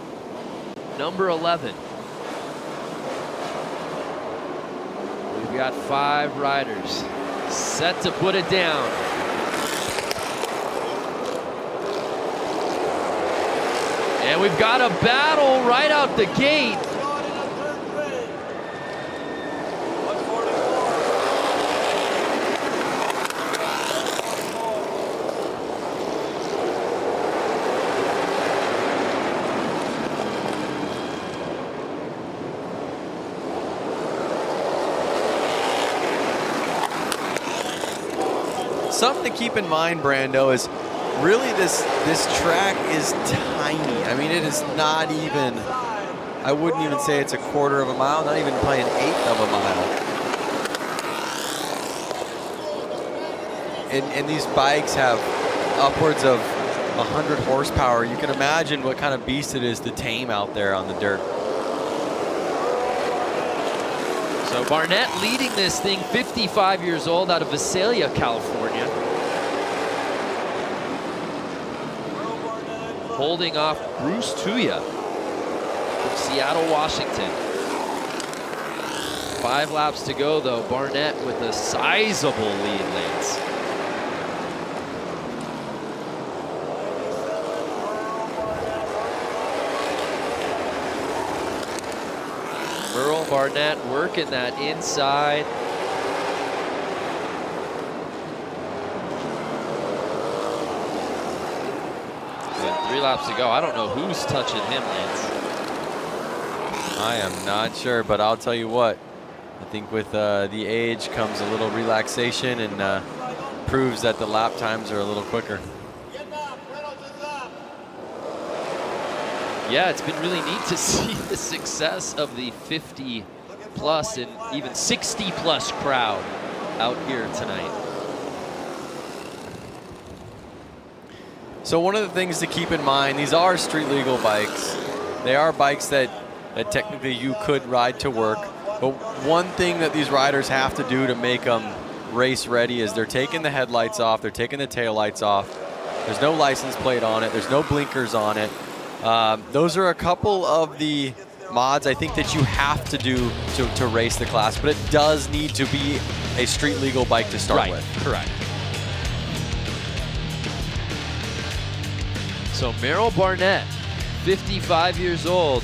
number 11. We've got 5 riders set to put it down. And we've got a battle right out the gate. Something to keep in mind, Brando, is really this track is tiny. I mean, it is not even, I wouldn't even say it's a quarter of a mile, not even probably an eighth of a mile. And these bikes have upwards of 100 horsepower. You can imagine what kind of beast it is to tame out there on the dirt. So Barnett leading this thing, 55 years old, out of Visalia, California. Holding off Bruce Tuya from Seattle, Washington. 5 laps to go, though. Barnett with a sizable lead, Lance. Merle Barnett working that inside. With 3 laps to go. I don't know who's touching him, Lance. I am not sure, but I'll tell you what. I think with the age comes a little relaxation and proves that the lap times are a little quicker. Yeah, it's been really neat to see the success of the 50+ and even 60+ crowd out here tonight. So one of the things to keep in mind, these are street legal bikes. They are bikes that technically you could ride to work. But one thing that these riders have to do to make them race ready is they're taking the headlights off, they're taking the taillights off. There's no license plate on it, there's no blinkers on it. Those are a couple of the mods I think that you have to do to race the class, but it does need to be a street legal bike to start with. Correct. So Merrill Barnett, 55 years old,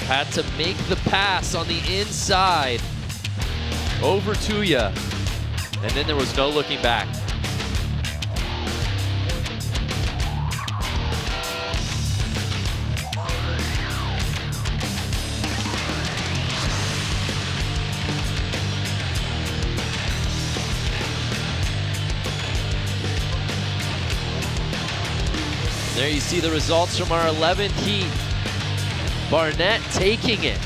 had to make the pass on the inside over Tuya, and then there was no looking back. There you see the results from our 11th heat. Barnett taking it.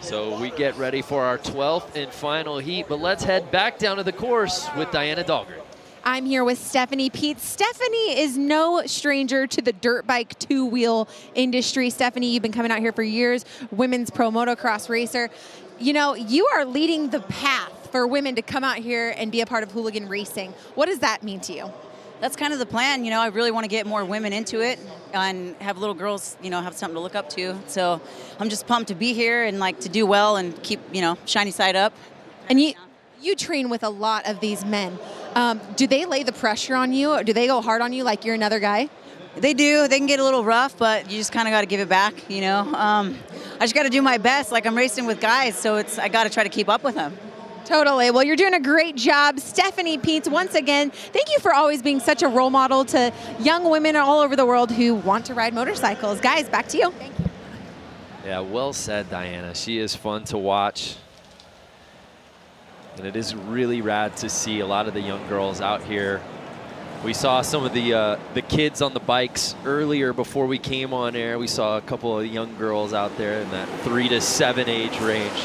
So we get ready for our 12th and final heat, but let's head back down to the course with Diana Dahlgren. I'm here with Stephanie Peets. Stephanie is no stranger to the dirt bike two-wheel industry. Stephanie, you've been coming out here for years, women's pro motocross racer. You know, you are leading the path for women to come out here and be a part of Hooligan racing. What does that mean to you? That's kind of the plan. You know, I really want to get more women into it and have little girls, you know, have something to look up to. So I'm just pumped to be here and like to do well and keep, you know, shiny side up. And you train with a lot of these men. Do they lay the pressure on you, or do they go hard on you like you're another guy? They do. They can get a little rough, but you just kind of got to give it back, you know. I just got to do my best. Like, I'm racing with guys, so I got to try to keep up with them. Totally. Well, you're doing a great job. Stephanie Peets, once again, thank you for always being such a role model to young women all over the world who want to ride motorcycles. Guys, back to you. Thank you. Yeah, well said, Diana. She is fun to watch. And it is really rad to see a lot of the young girls out here. We saw some of the kids on the bikes earlier before we came on air. We saw a couple of young girls out there in that 3 to 7 age range,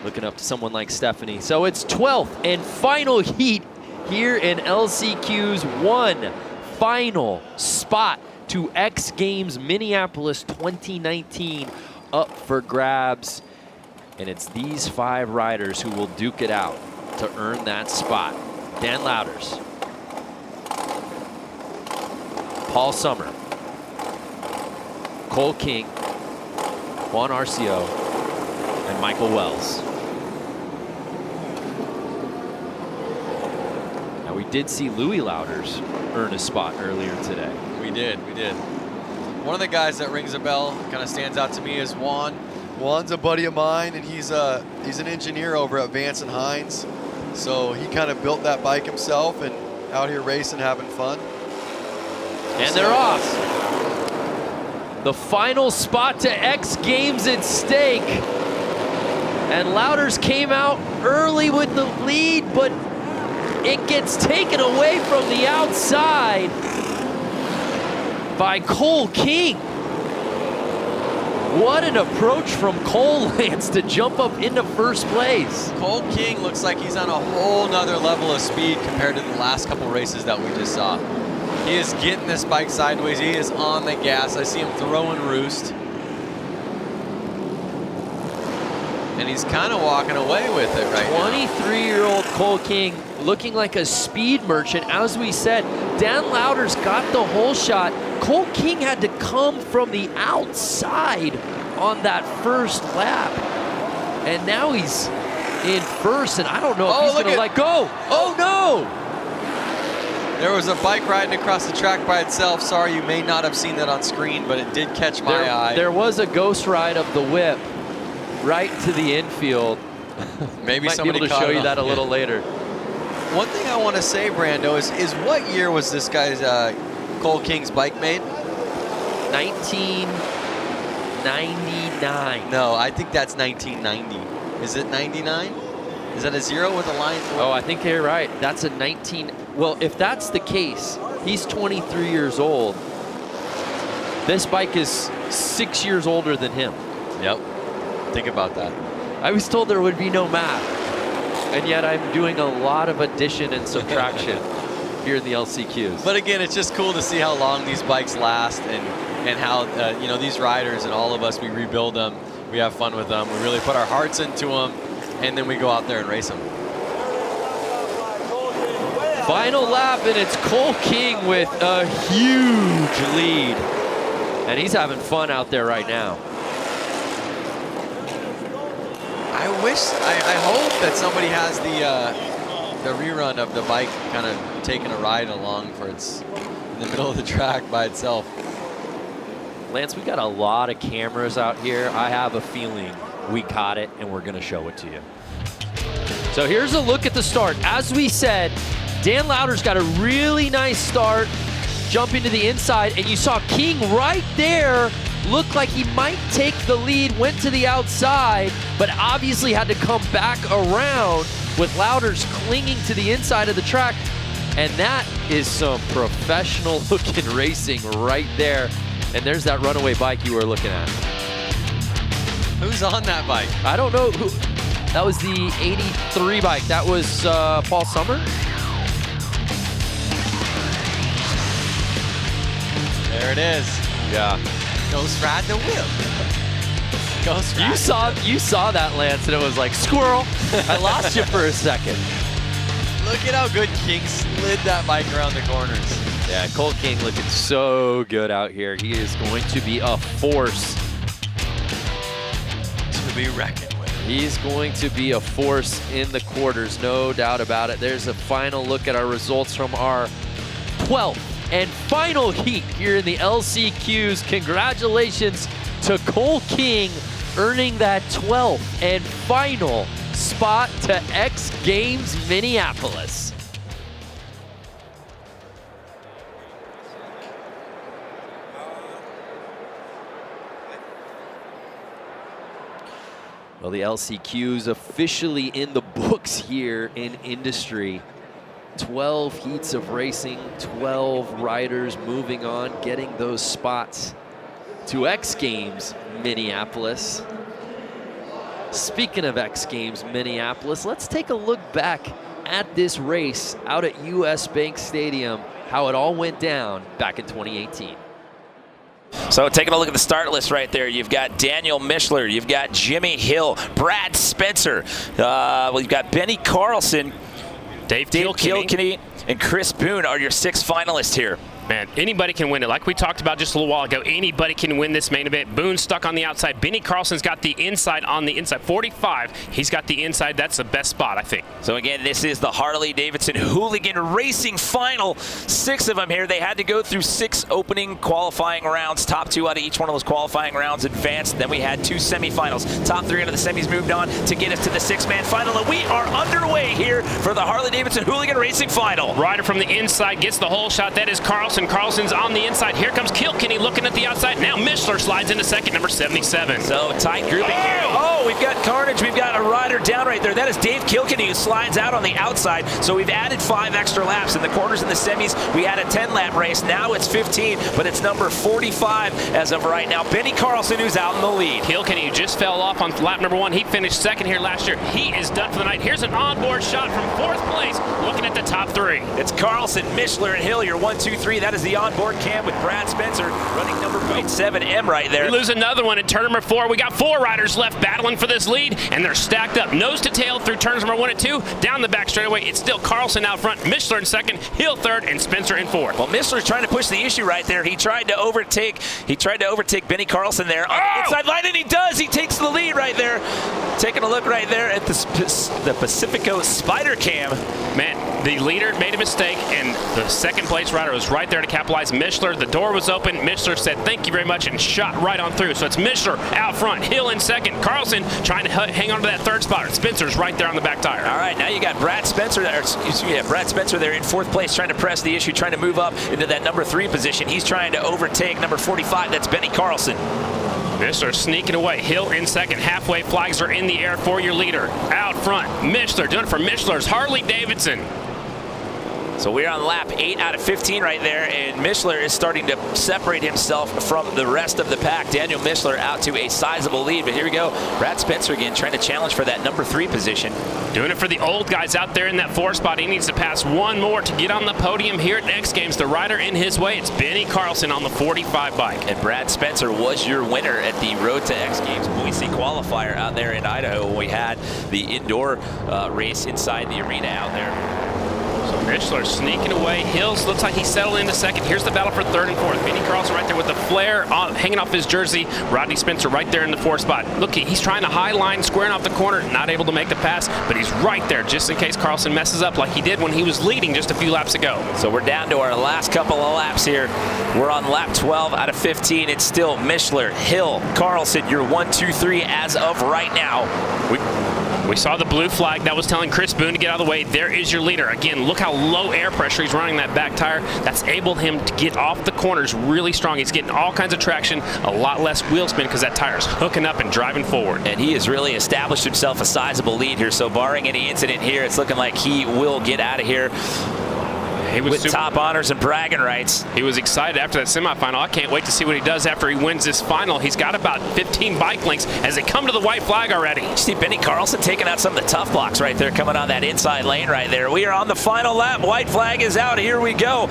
looking up to someone like Stephanie. So it's 12th and final heat here in LCQ's one final spot to X Games Minneapolis 2019 up for grabs. And it's these 5 riders who will duke it out to earn that spot. Dan Louders, Paul Summer, Cole King, Juan Arcio, and Michael Wells. Now we did see Louis Louders earn a spot earlier today. We did. One of the guys that rings a bell, kind of stands out to me, is Juan. Juan's a buddy of mine, and he's an engineer over at Vance and Hines. So he kind of built that bike himself and out here racing, having fun. And they're off. The final spot to X Games at stake. And Louders came out early with the lead, but it gets taken away from the outside by Cole King. What an approach from Cole, Lance, to jump up into first place. Cole King looks like he's on a whole nother level of speed compared to the last couple races that we just saw. He is getting this bike sideways. He is on the gas. I see him throwing roost. And he's kind of walking away with it right now. 23-year-old Cole King looking like a speed merchant. As we said, Dan Lauder's got the whole shot. Cole King had to come from the outside on that first lap. And now he's in first, and I don't know if he's going to let go. Oh, no! There was a bike riding across the track by itself. Sorry, you may not have seen that on screen, but it did catch my eye. There was a ghost ride of the whip right to the infield. Maybe Might somebody be able to show you that a little later. One thing I want to say, Brando, is what year was this guy's Cole King's bike made? 1999. No, I think that's 1990. Is it 99? Is that a 0 with a line through it? Oh, I think you're right. That's a 19. Well, if that's the case, he's 23 years old. This bike is 6 years older than him. Yep. Think about that. I was told there would be no math, and yet I'm doing a lot of addition and subtraction here in the LCQs. But again, it's just cool to see how long these bikes last, and how you know, these riders and all of us, we rebuild them, we have fun with them, we really put our hearts into them, and then we go out there and race them. Final lap, and it's Cole King with a huge lead, and he's having fun out there right now. I hope that somebody has the rerun of the bike kind of taking a ride along for it's in the middle of the track by itself. Lance, we got a lot of cameras out here. I have a feeling we caught it, and we're going to show it to you. So here's a look at the start. As we said, Dan Lauder's got a really nice start, jumping to the inside, and you saw King right there looked like he might take the lead, went to the outside, but obviously had to come back around with Lauder's clinging to the inside of the track. And that is some professional looking racing right there. And there's that runaway bike you were looking at. Who's on that bike? I don't know who. That was the 83 bike. That was Paul Summer. There it is. Yeah. Ghost ride the whip. Ghost ride. You saw that, Lance, and it was like, squirrel. I lost you for a second. Look at how good King slid that bike around the corners. Yeah, Cole King looking so good out here. He is going to be a force to be reckoned with. He's going to be a force in the quarters, no doubt about it. There's a final look at our results from our 12th and final heat here in the LCQs. Congratulations to Cole King, earning that 12th and final spot to X Games Minneapolis. Well, the LCQ's officially in the books here in industry. 12 heats of racing, 12 riders moving on, getting those spots to X Games Minneapolis. Speaking of X Games Minneapolis, let's take a look back at this race out at US Bank Stadium, how it all went down back in 2018. So taking a look at the start list right there, you've got Daniel Mishler, you've got Jimmy Hill, Brad Spencer, you've got Benny Carlson, Dave Kilkenny, and Chris Boone are your 6 finalists here. Man, anybody can win it. Like we talked about just a little while ago, anybody can win this main event. Boone's stuck on the outside. Benny Carlson's got the inside on the inside. 45, he's got the inside. That's the best spot, I think. So again, this is the Harley-Davidson Hooligan Racing Final. 6 of them here. They had to go through 6 opening qualifying rounds. Top 2 out of each one of those qualifying rounds advanced. Then we had 2 semifinals. Top 3 out of the semis moved on to get us to the 6-man final. And we are underway here for the Harley-Davidson Hooligan Racing Final. Rider from the inside gets the whole shot. That is Carlson. Carlson. Carlson's on the inside. Here comes Kilkenny looking at the outside. Now Mishler slides into second, number 77. So tight grouping here. Oh, we've got carnage. We've got a rider down right there. That is Dave Kilkenny, who slides out on the outside. So we've added 5 extra laps. In the quarters and the semis, we had a 10-lap race. Now it's 15, but it's number 45 as of right now. Benny Carlson, who's out in the lead. Kilkenny just fell off on lap number 1. He finished second here last year. He is done for the night. Here's an onboard shot from 4th place, looking at the top 3. It's Carlson, Mishler, and Hill. Your 1, 2, 3. That is the onboard cam with Brad Spencer running number 0.7M right there. We lose another one in turn number 4. We got 4 riders left battling for this lead, and they're stacked up nose to tail through turns number 1 and 2. Down the back straightaway, it's still Carlson out front, Mishler in second, Hill third, and Spencer in 4th. Well, Mishler's trying to push the issue right there. He tried to overtake Benny Carlson there on the inside line, and he does. He takes the lead right there. Taking a look right there at the Pacifico Spider Cam. Man, the leader made a mistake, and the second place rider was right there to capitalize. Mishler, the door was open. Mishler said, thank you very much, and shot right on through. So it's Mishler out front, Hill in second, Carlson trying to hang on to that 3rd spot. Spencer's right there on the back tire. All right, now you got Brad Spencer there, Brad Spencer there in 4th place, trying to press the issue, trying to move up into that number 3 position. He's trying to overtake number 45. That's Benny Carlson. Mishler sneaking away. Hill in second. Halfway flags are in the air for your leader. Out front, Mishler doing it for Mishler's Harley-Davidson. So we're on lap 8 out of 15 right there, and Mishler is starting to separate himself from the rest of the pack. Daniel Mishler out to a sizable lead, but here we go. Brad Spencer again trying to challenge for that number 3 position. Doing it for the old guys out there in that 4 spot. He needs to pass 1 more to get on the podium here at X Games. The rider in his way, it's Benny Carlson on the 45 bike. And Brad Spencer was your winner at the Road to X Games Boise Qualifier out there in Idaho when we had the indoor race inside the arena out there. Mishler sneaking away. Hills looks like he settled into second. Here's the battle for 3rd and 4th. Benny Carlson right there with the flare hanging off his jersey. Rodney Spencer right there in the 4th spot. Look, he's trying to high line, squaring off the corner, not able to make the pass, but he's right there just in case Carlson messes up like he did when he was leading just a few laps ago. So we're down to our last couple of laps here. We're on lap 12 out of 15. It's still Mishler, Hill, Carlson, your 1, 2, 3 as of right now. We saw the blue flag that was telling Chris Boone to get out of the way. There is your leader. Again, look how low air pressure he's running that back tire. That's enabled him to get off the corners really strong. He's getting all kinds of traction, a lot less wheel spin because that tire's hooking up and driving forward. And he has really established himself a sizable lead here. So barring any incident here, it's looking like he will get out of here with top honors and bragging rights. He was excited after that semifinal. I can't wait to see what he does after he wins this final. He's got about 15 bike lengths as they come to the white flag already. You see Benny Carlson taking out some of the tough blocks right there, coming on that inside lane right there. We are on the final lap. White flag is out. Here we go.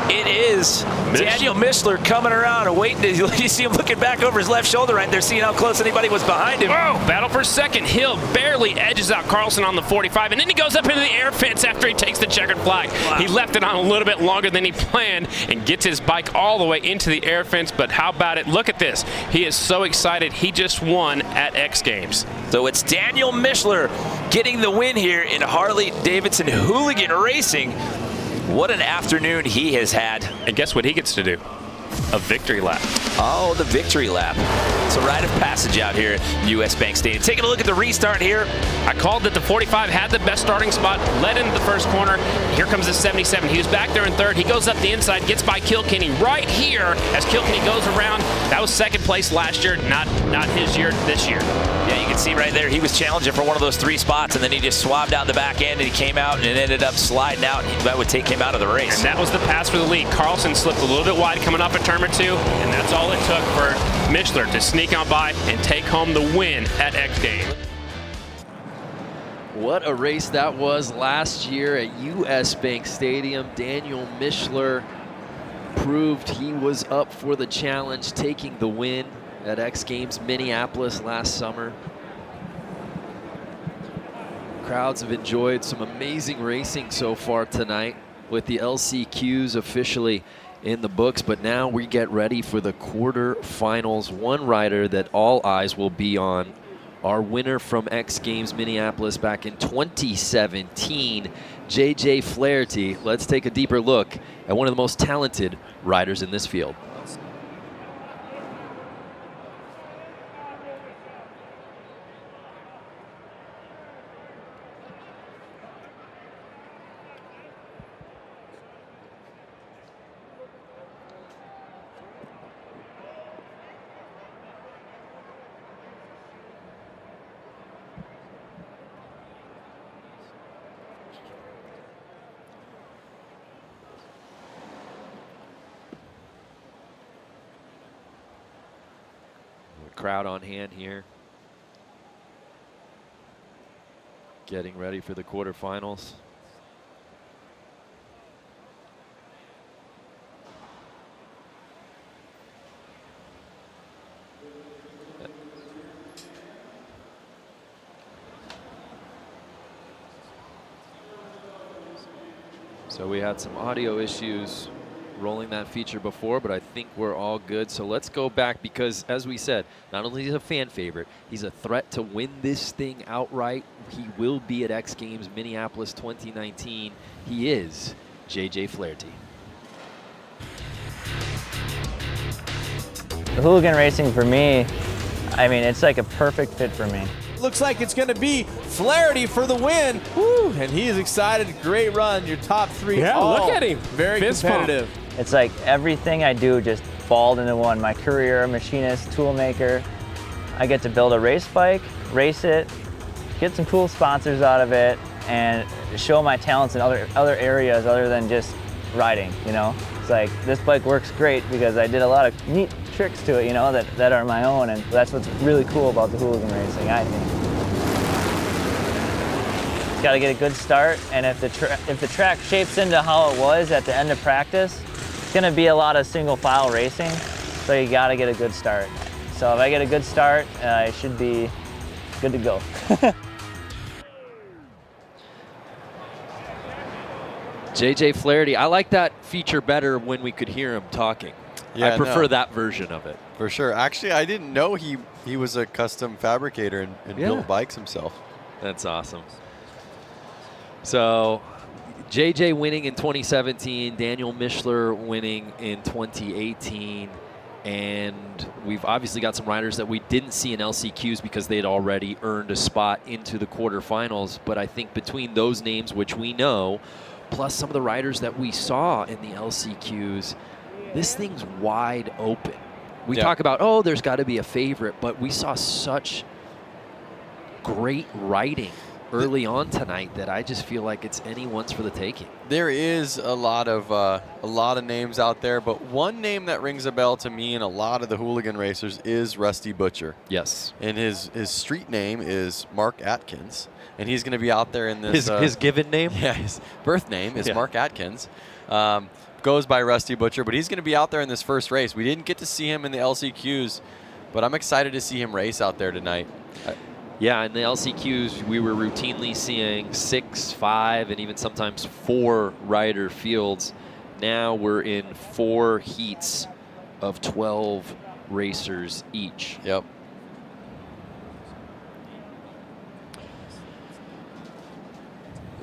It is Daniel Mishler coming around and waiting. You see him looking back over his left shoulder right there, seeing how close anybody was behind him. Whoa, battle for second. Hill barely edges out Carlson on the 45, and then he goes up into the air fence after he takes the checkered flag. Wow. He left it on a little bit longer than he planned and gets his bike all the way into the air fence, but how about it? Look at this. He is so excited. He just won at X Games. So it's Daniel Mishler getting the win here in Harley-Davidson Hooligan Racing. What an afternoon he has had. And guess what he gets to do? A victory lap. Oh, the victory lap. It's a rite of passage out here at US Bank Stadium. Taking a look at the restart here. I called that the 45 had the best starting spot, led into the first corner. Here comes the 77. He was back there in 3rd. He goes up the inside, gets by Kilkenny right here as Kilkenny goes around. That was 2nd place last year, not his year this year. Yeah, you can see right there, he was challenging for one of those 3 spots, and then he just swabbed out the back end, and he came out and it ended up sliding out. That would take him out of the race. And that was the pass for the lead. Carlson slipped a little bit wide coming up at turn number 2, and that's all it took for Mishler to sneak on by and take home the win at X Games. What a race that was last year at US Bank Stadium. Daniel Mishler proved he was up for the challenge, taking the win at X Games Minneapolis last summer. Crowds have enjoyed some amazing racing so far tonight with the LCQs officially in the books, but now we get ready for the quarterfinals. One rider that all eyes will be on, our winner from X Games Minneapolis back in 2017, JJ Flaherty. Let's take a deeper look at one of the most talented riders in this field. crowd on hand here. Getting ready for the quarterfinals. So we had some audio issues rolling that feature before, but I think we're all good. So let's go back because, as we said, not only is he a fan favorite, he's a threat to win this thing outright. He will be at X Games Minneapolis 2019. He is JJ Flaherty. The Hooligan racing for me, I mean, it's like a perfect fit for me. Looks like it's going to be Flaherty for the win. Woo, and he is excited. Great run. Your top three. Yeah, look at him. Very Fist competitive. It's like everything I do just balled into one. My career, machinist, tool maker. I get to build a race bike, race it, get some cool sponsors out of it, and show my talents in other areas other than just riding, you know? It's like, this bike works great because I did a lot of neat tricks to it, you know, that are my own, and that's what's really cool about the Hooligan racing, I think. It's got to get a good start, and if the track shapes into how it was at the end of practice, it's going to be a lot of single file racing, so you got to get a good start. So if I get a good start, I should be good to go. JJ Flaherty, I like that feature better when we could hear him talking. Yeah, I prefer that version of it. For sure. Actually, I didn't know he was a custom fabricator and built bikes himself. That's awesome. So JJ winning in 2017, Daniel Mischler winning in 2018. And we've obviously got some riders that we didn't see in LCQs because they had already earned a spot into the quarterfinals. But I think between those names, which we know, plus some of the riders that we saw in the LCQs, this thing's wide open. We talk about, oh, there's got to be a favorite, but we saw such great riding early on tonight that I just feel like it's anyone's for the taking. There is a lot of names out there, but one name that rings a bell to me and a lot of the Hooligan racers is Rusty Butcher. Yes. And his street name is Mark Atkins, and he's going to be out there in this. His given name? Yeah, his birth name is Mark Atkins. Goes by Rusty Butcher, but he's going to be out there in this first race. We didn't get to see him in the LCQs, but I'm excited to see him race out there tonight. Yeah, in the LCQs, we were routinely seeing 6, 5, and even sometimes 4 rider fields. Now we're in 4 heats of 12 racers each. Yep.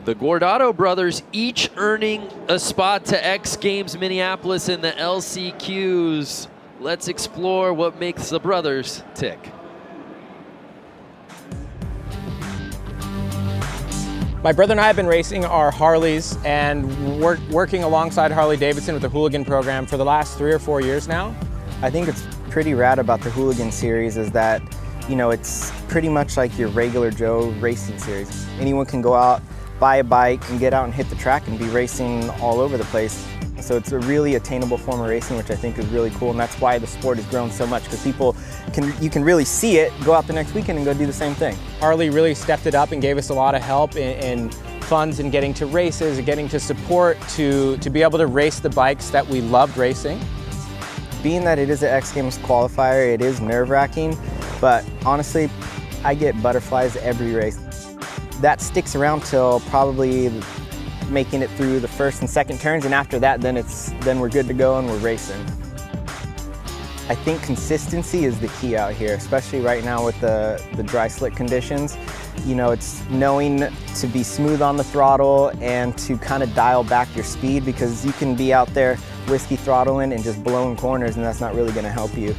The Guardado brothers each earning a spot to X Games Minneapolis in the LCQs. Let's explore what makes the brothers tick. My brother and I have been racing our Harleys and working alongside Harley-Davidson with the Hooligan program for the last 3 or 4 years now. I think it's pretty rad about the Hooligan series is that, you know, it's pretty much like your regular Joe racing series. Anyone can go out, buy a bike, and get out and hit the track and be racing all over the place. So it's a really attainable form of racing, which I think is really cool, and that's why the sport has grown so much, because you can really see it, go out the next weekend and go do the same thing. Harley really stepped it up and gave us a lot of help in funds and getting to races and getting to support to be able to race the bikes that we loved racing. Being that it is an X Games qualifier, it is nerve-wracking, but honestly, I get butterflies every race. That sticks around till probably making it through the first and second turns, and after that, then we're good to go and we're racing. I think consistency is the key out here, especially right now with the dry slick conditions. You know, it's knowing to be smooth on the throttle and to kind of dial back your speed, because you can be out there whiskey throttling and just blowing corners, and that's not really going to help you.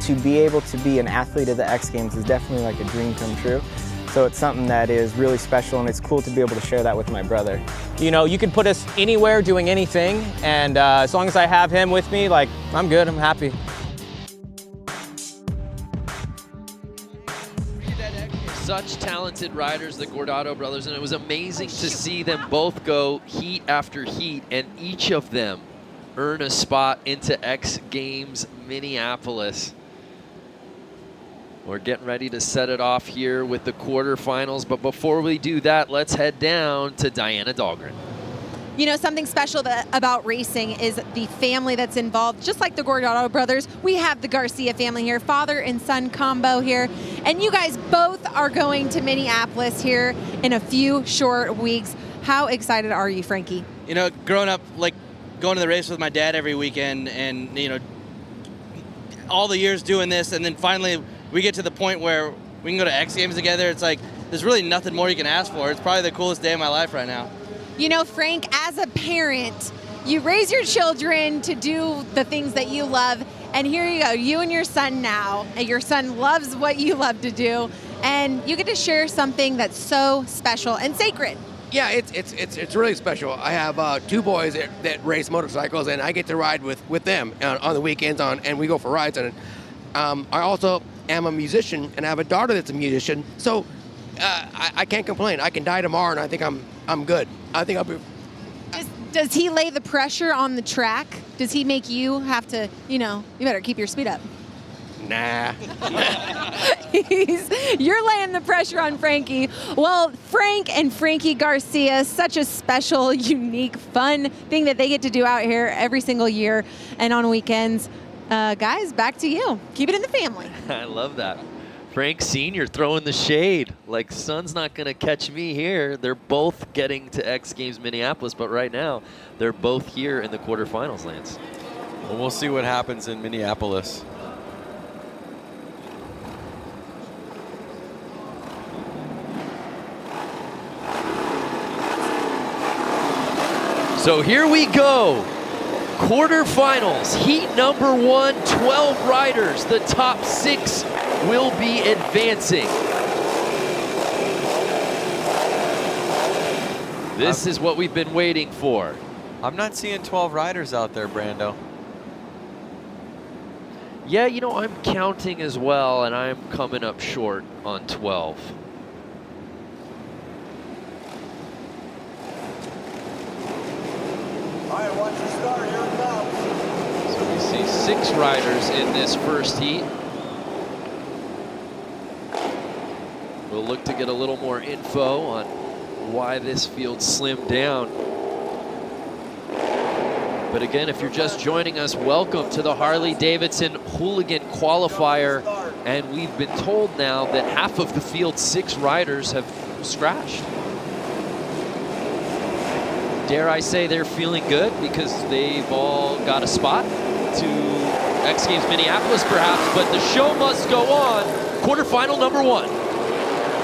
To be able to be an athlete at the X Games is definitely like a dream come true. So it's something that is really special, and it's cool to be able to share that with my brother. You know, you can put us anywhere doing anything, and as long as I have him with me, like, I'm good, I'm happy. Such talented riders, the Guardado brothers, and it was amazing to see them both go heat after heat, and each of them earn a spot into X Games Minneapolis. We're getting ready to set it off here with the quarterfinals, but before we do that, let's head down to Diana Dahlgren. You know, something special about racing is the family that's involved. Just like the Gordado brothers, we have the Garcia family here, father and son combo here. And you guys both are going to Minneapolis here in a few short weeks. How excited are you, Frankie? You know, growing up, like going to the race with my dad every weekend, and, you know, all the years doing this, and then finally we get to the point where we can go to X Games together. It's like, there's really nothing more you can ask for. It's probably the coolest day of my life right now. You know, Frank, as a parent, you raise your children to do the things that you love, and here you go, you and your son now, and your son loves what you love to do, and you get to share something that's so special and sacred. Yeah, it's really special. I have 2 boys that race motorcycles, and I get to ride with them on the weekends, and we go for rides. And I also am a musician, and I have a daughter that's a musician, so I can't complain. I can die tomorrow, and I think I'm good. I think I'll be. Does he lay the pressure on the track? Does he make you have to, you know, you better keep your speed up? Nah. You're laying the pressure on Frankie. Well, Frank and Frankie Garcia, such a special, unique, fun thing that they get to do out here every single year and on weekends. Guys, back to you. Keep it in the family. I love that. Frank Sr. throwing the shade, like son's not going to catch me here. They're both getting to X Games Minneapolis, but right now they're both here in the quarterfinals, Lance. Well, we'll see what happens in Minneapolis. So here we go. Quarterfinals, heat number 1, 12 riders. The top 6 will be advancing. This is what we've been waiting for. I'm not seeing 12 riders out there, Brando. Yeah, you know, I'm counting as well, and I'm coming up short on 12. All right, watch the start. Here it comes. So we see 6 riders in this first heat. We'll look to get a little more info on why this field slimmed down. But again, if you're just joining us, welcome to the Harley-Davidson Hooligan Qualifier. And we've been told now that half of the field's 6 riders have scratched. Dare I say they're feeling good because they've all got a spot to X Games Minneapolis perhaps, but the show must go on. Quarterfinal number 1.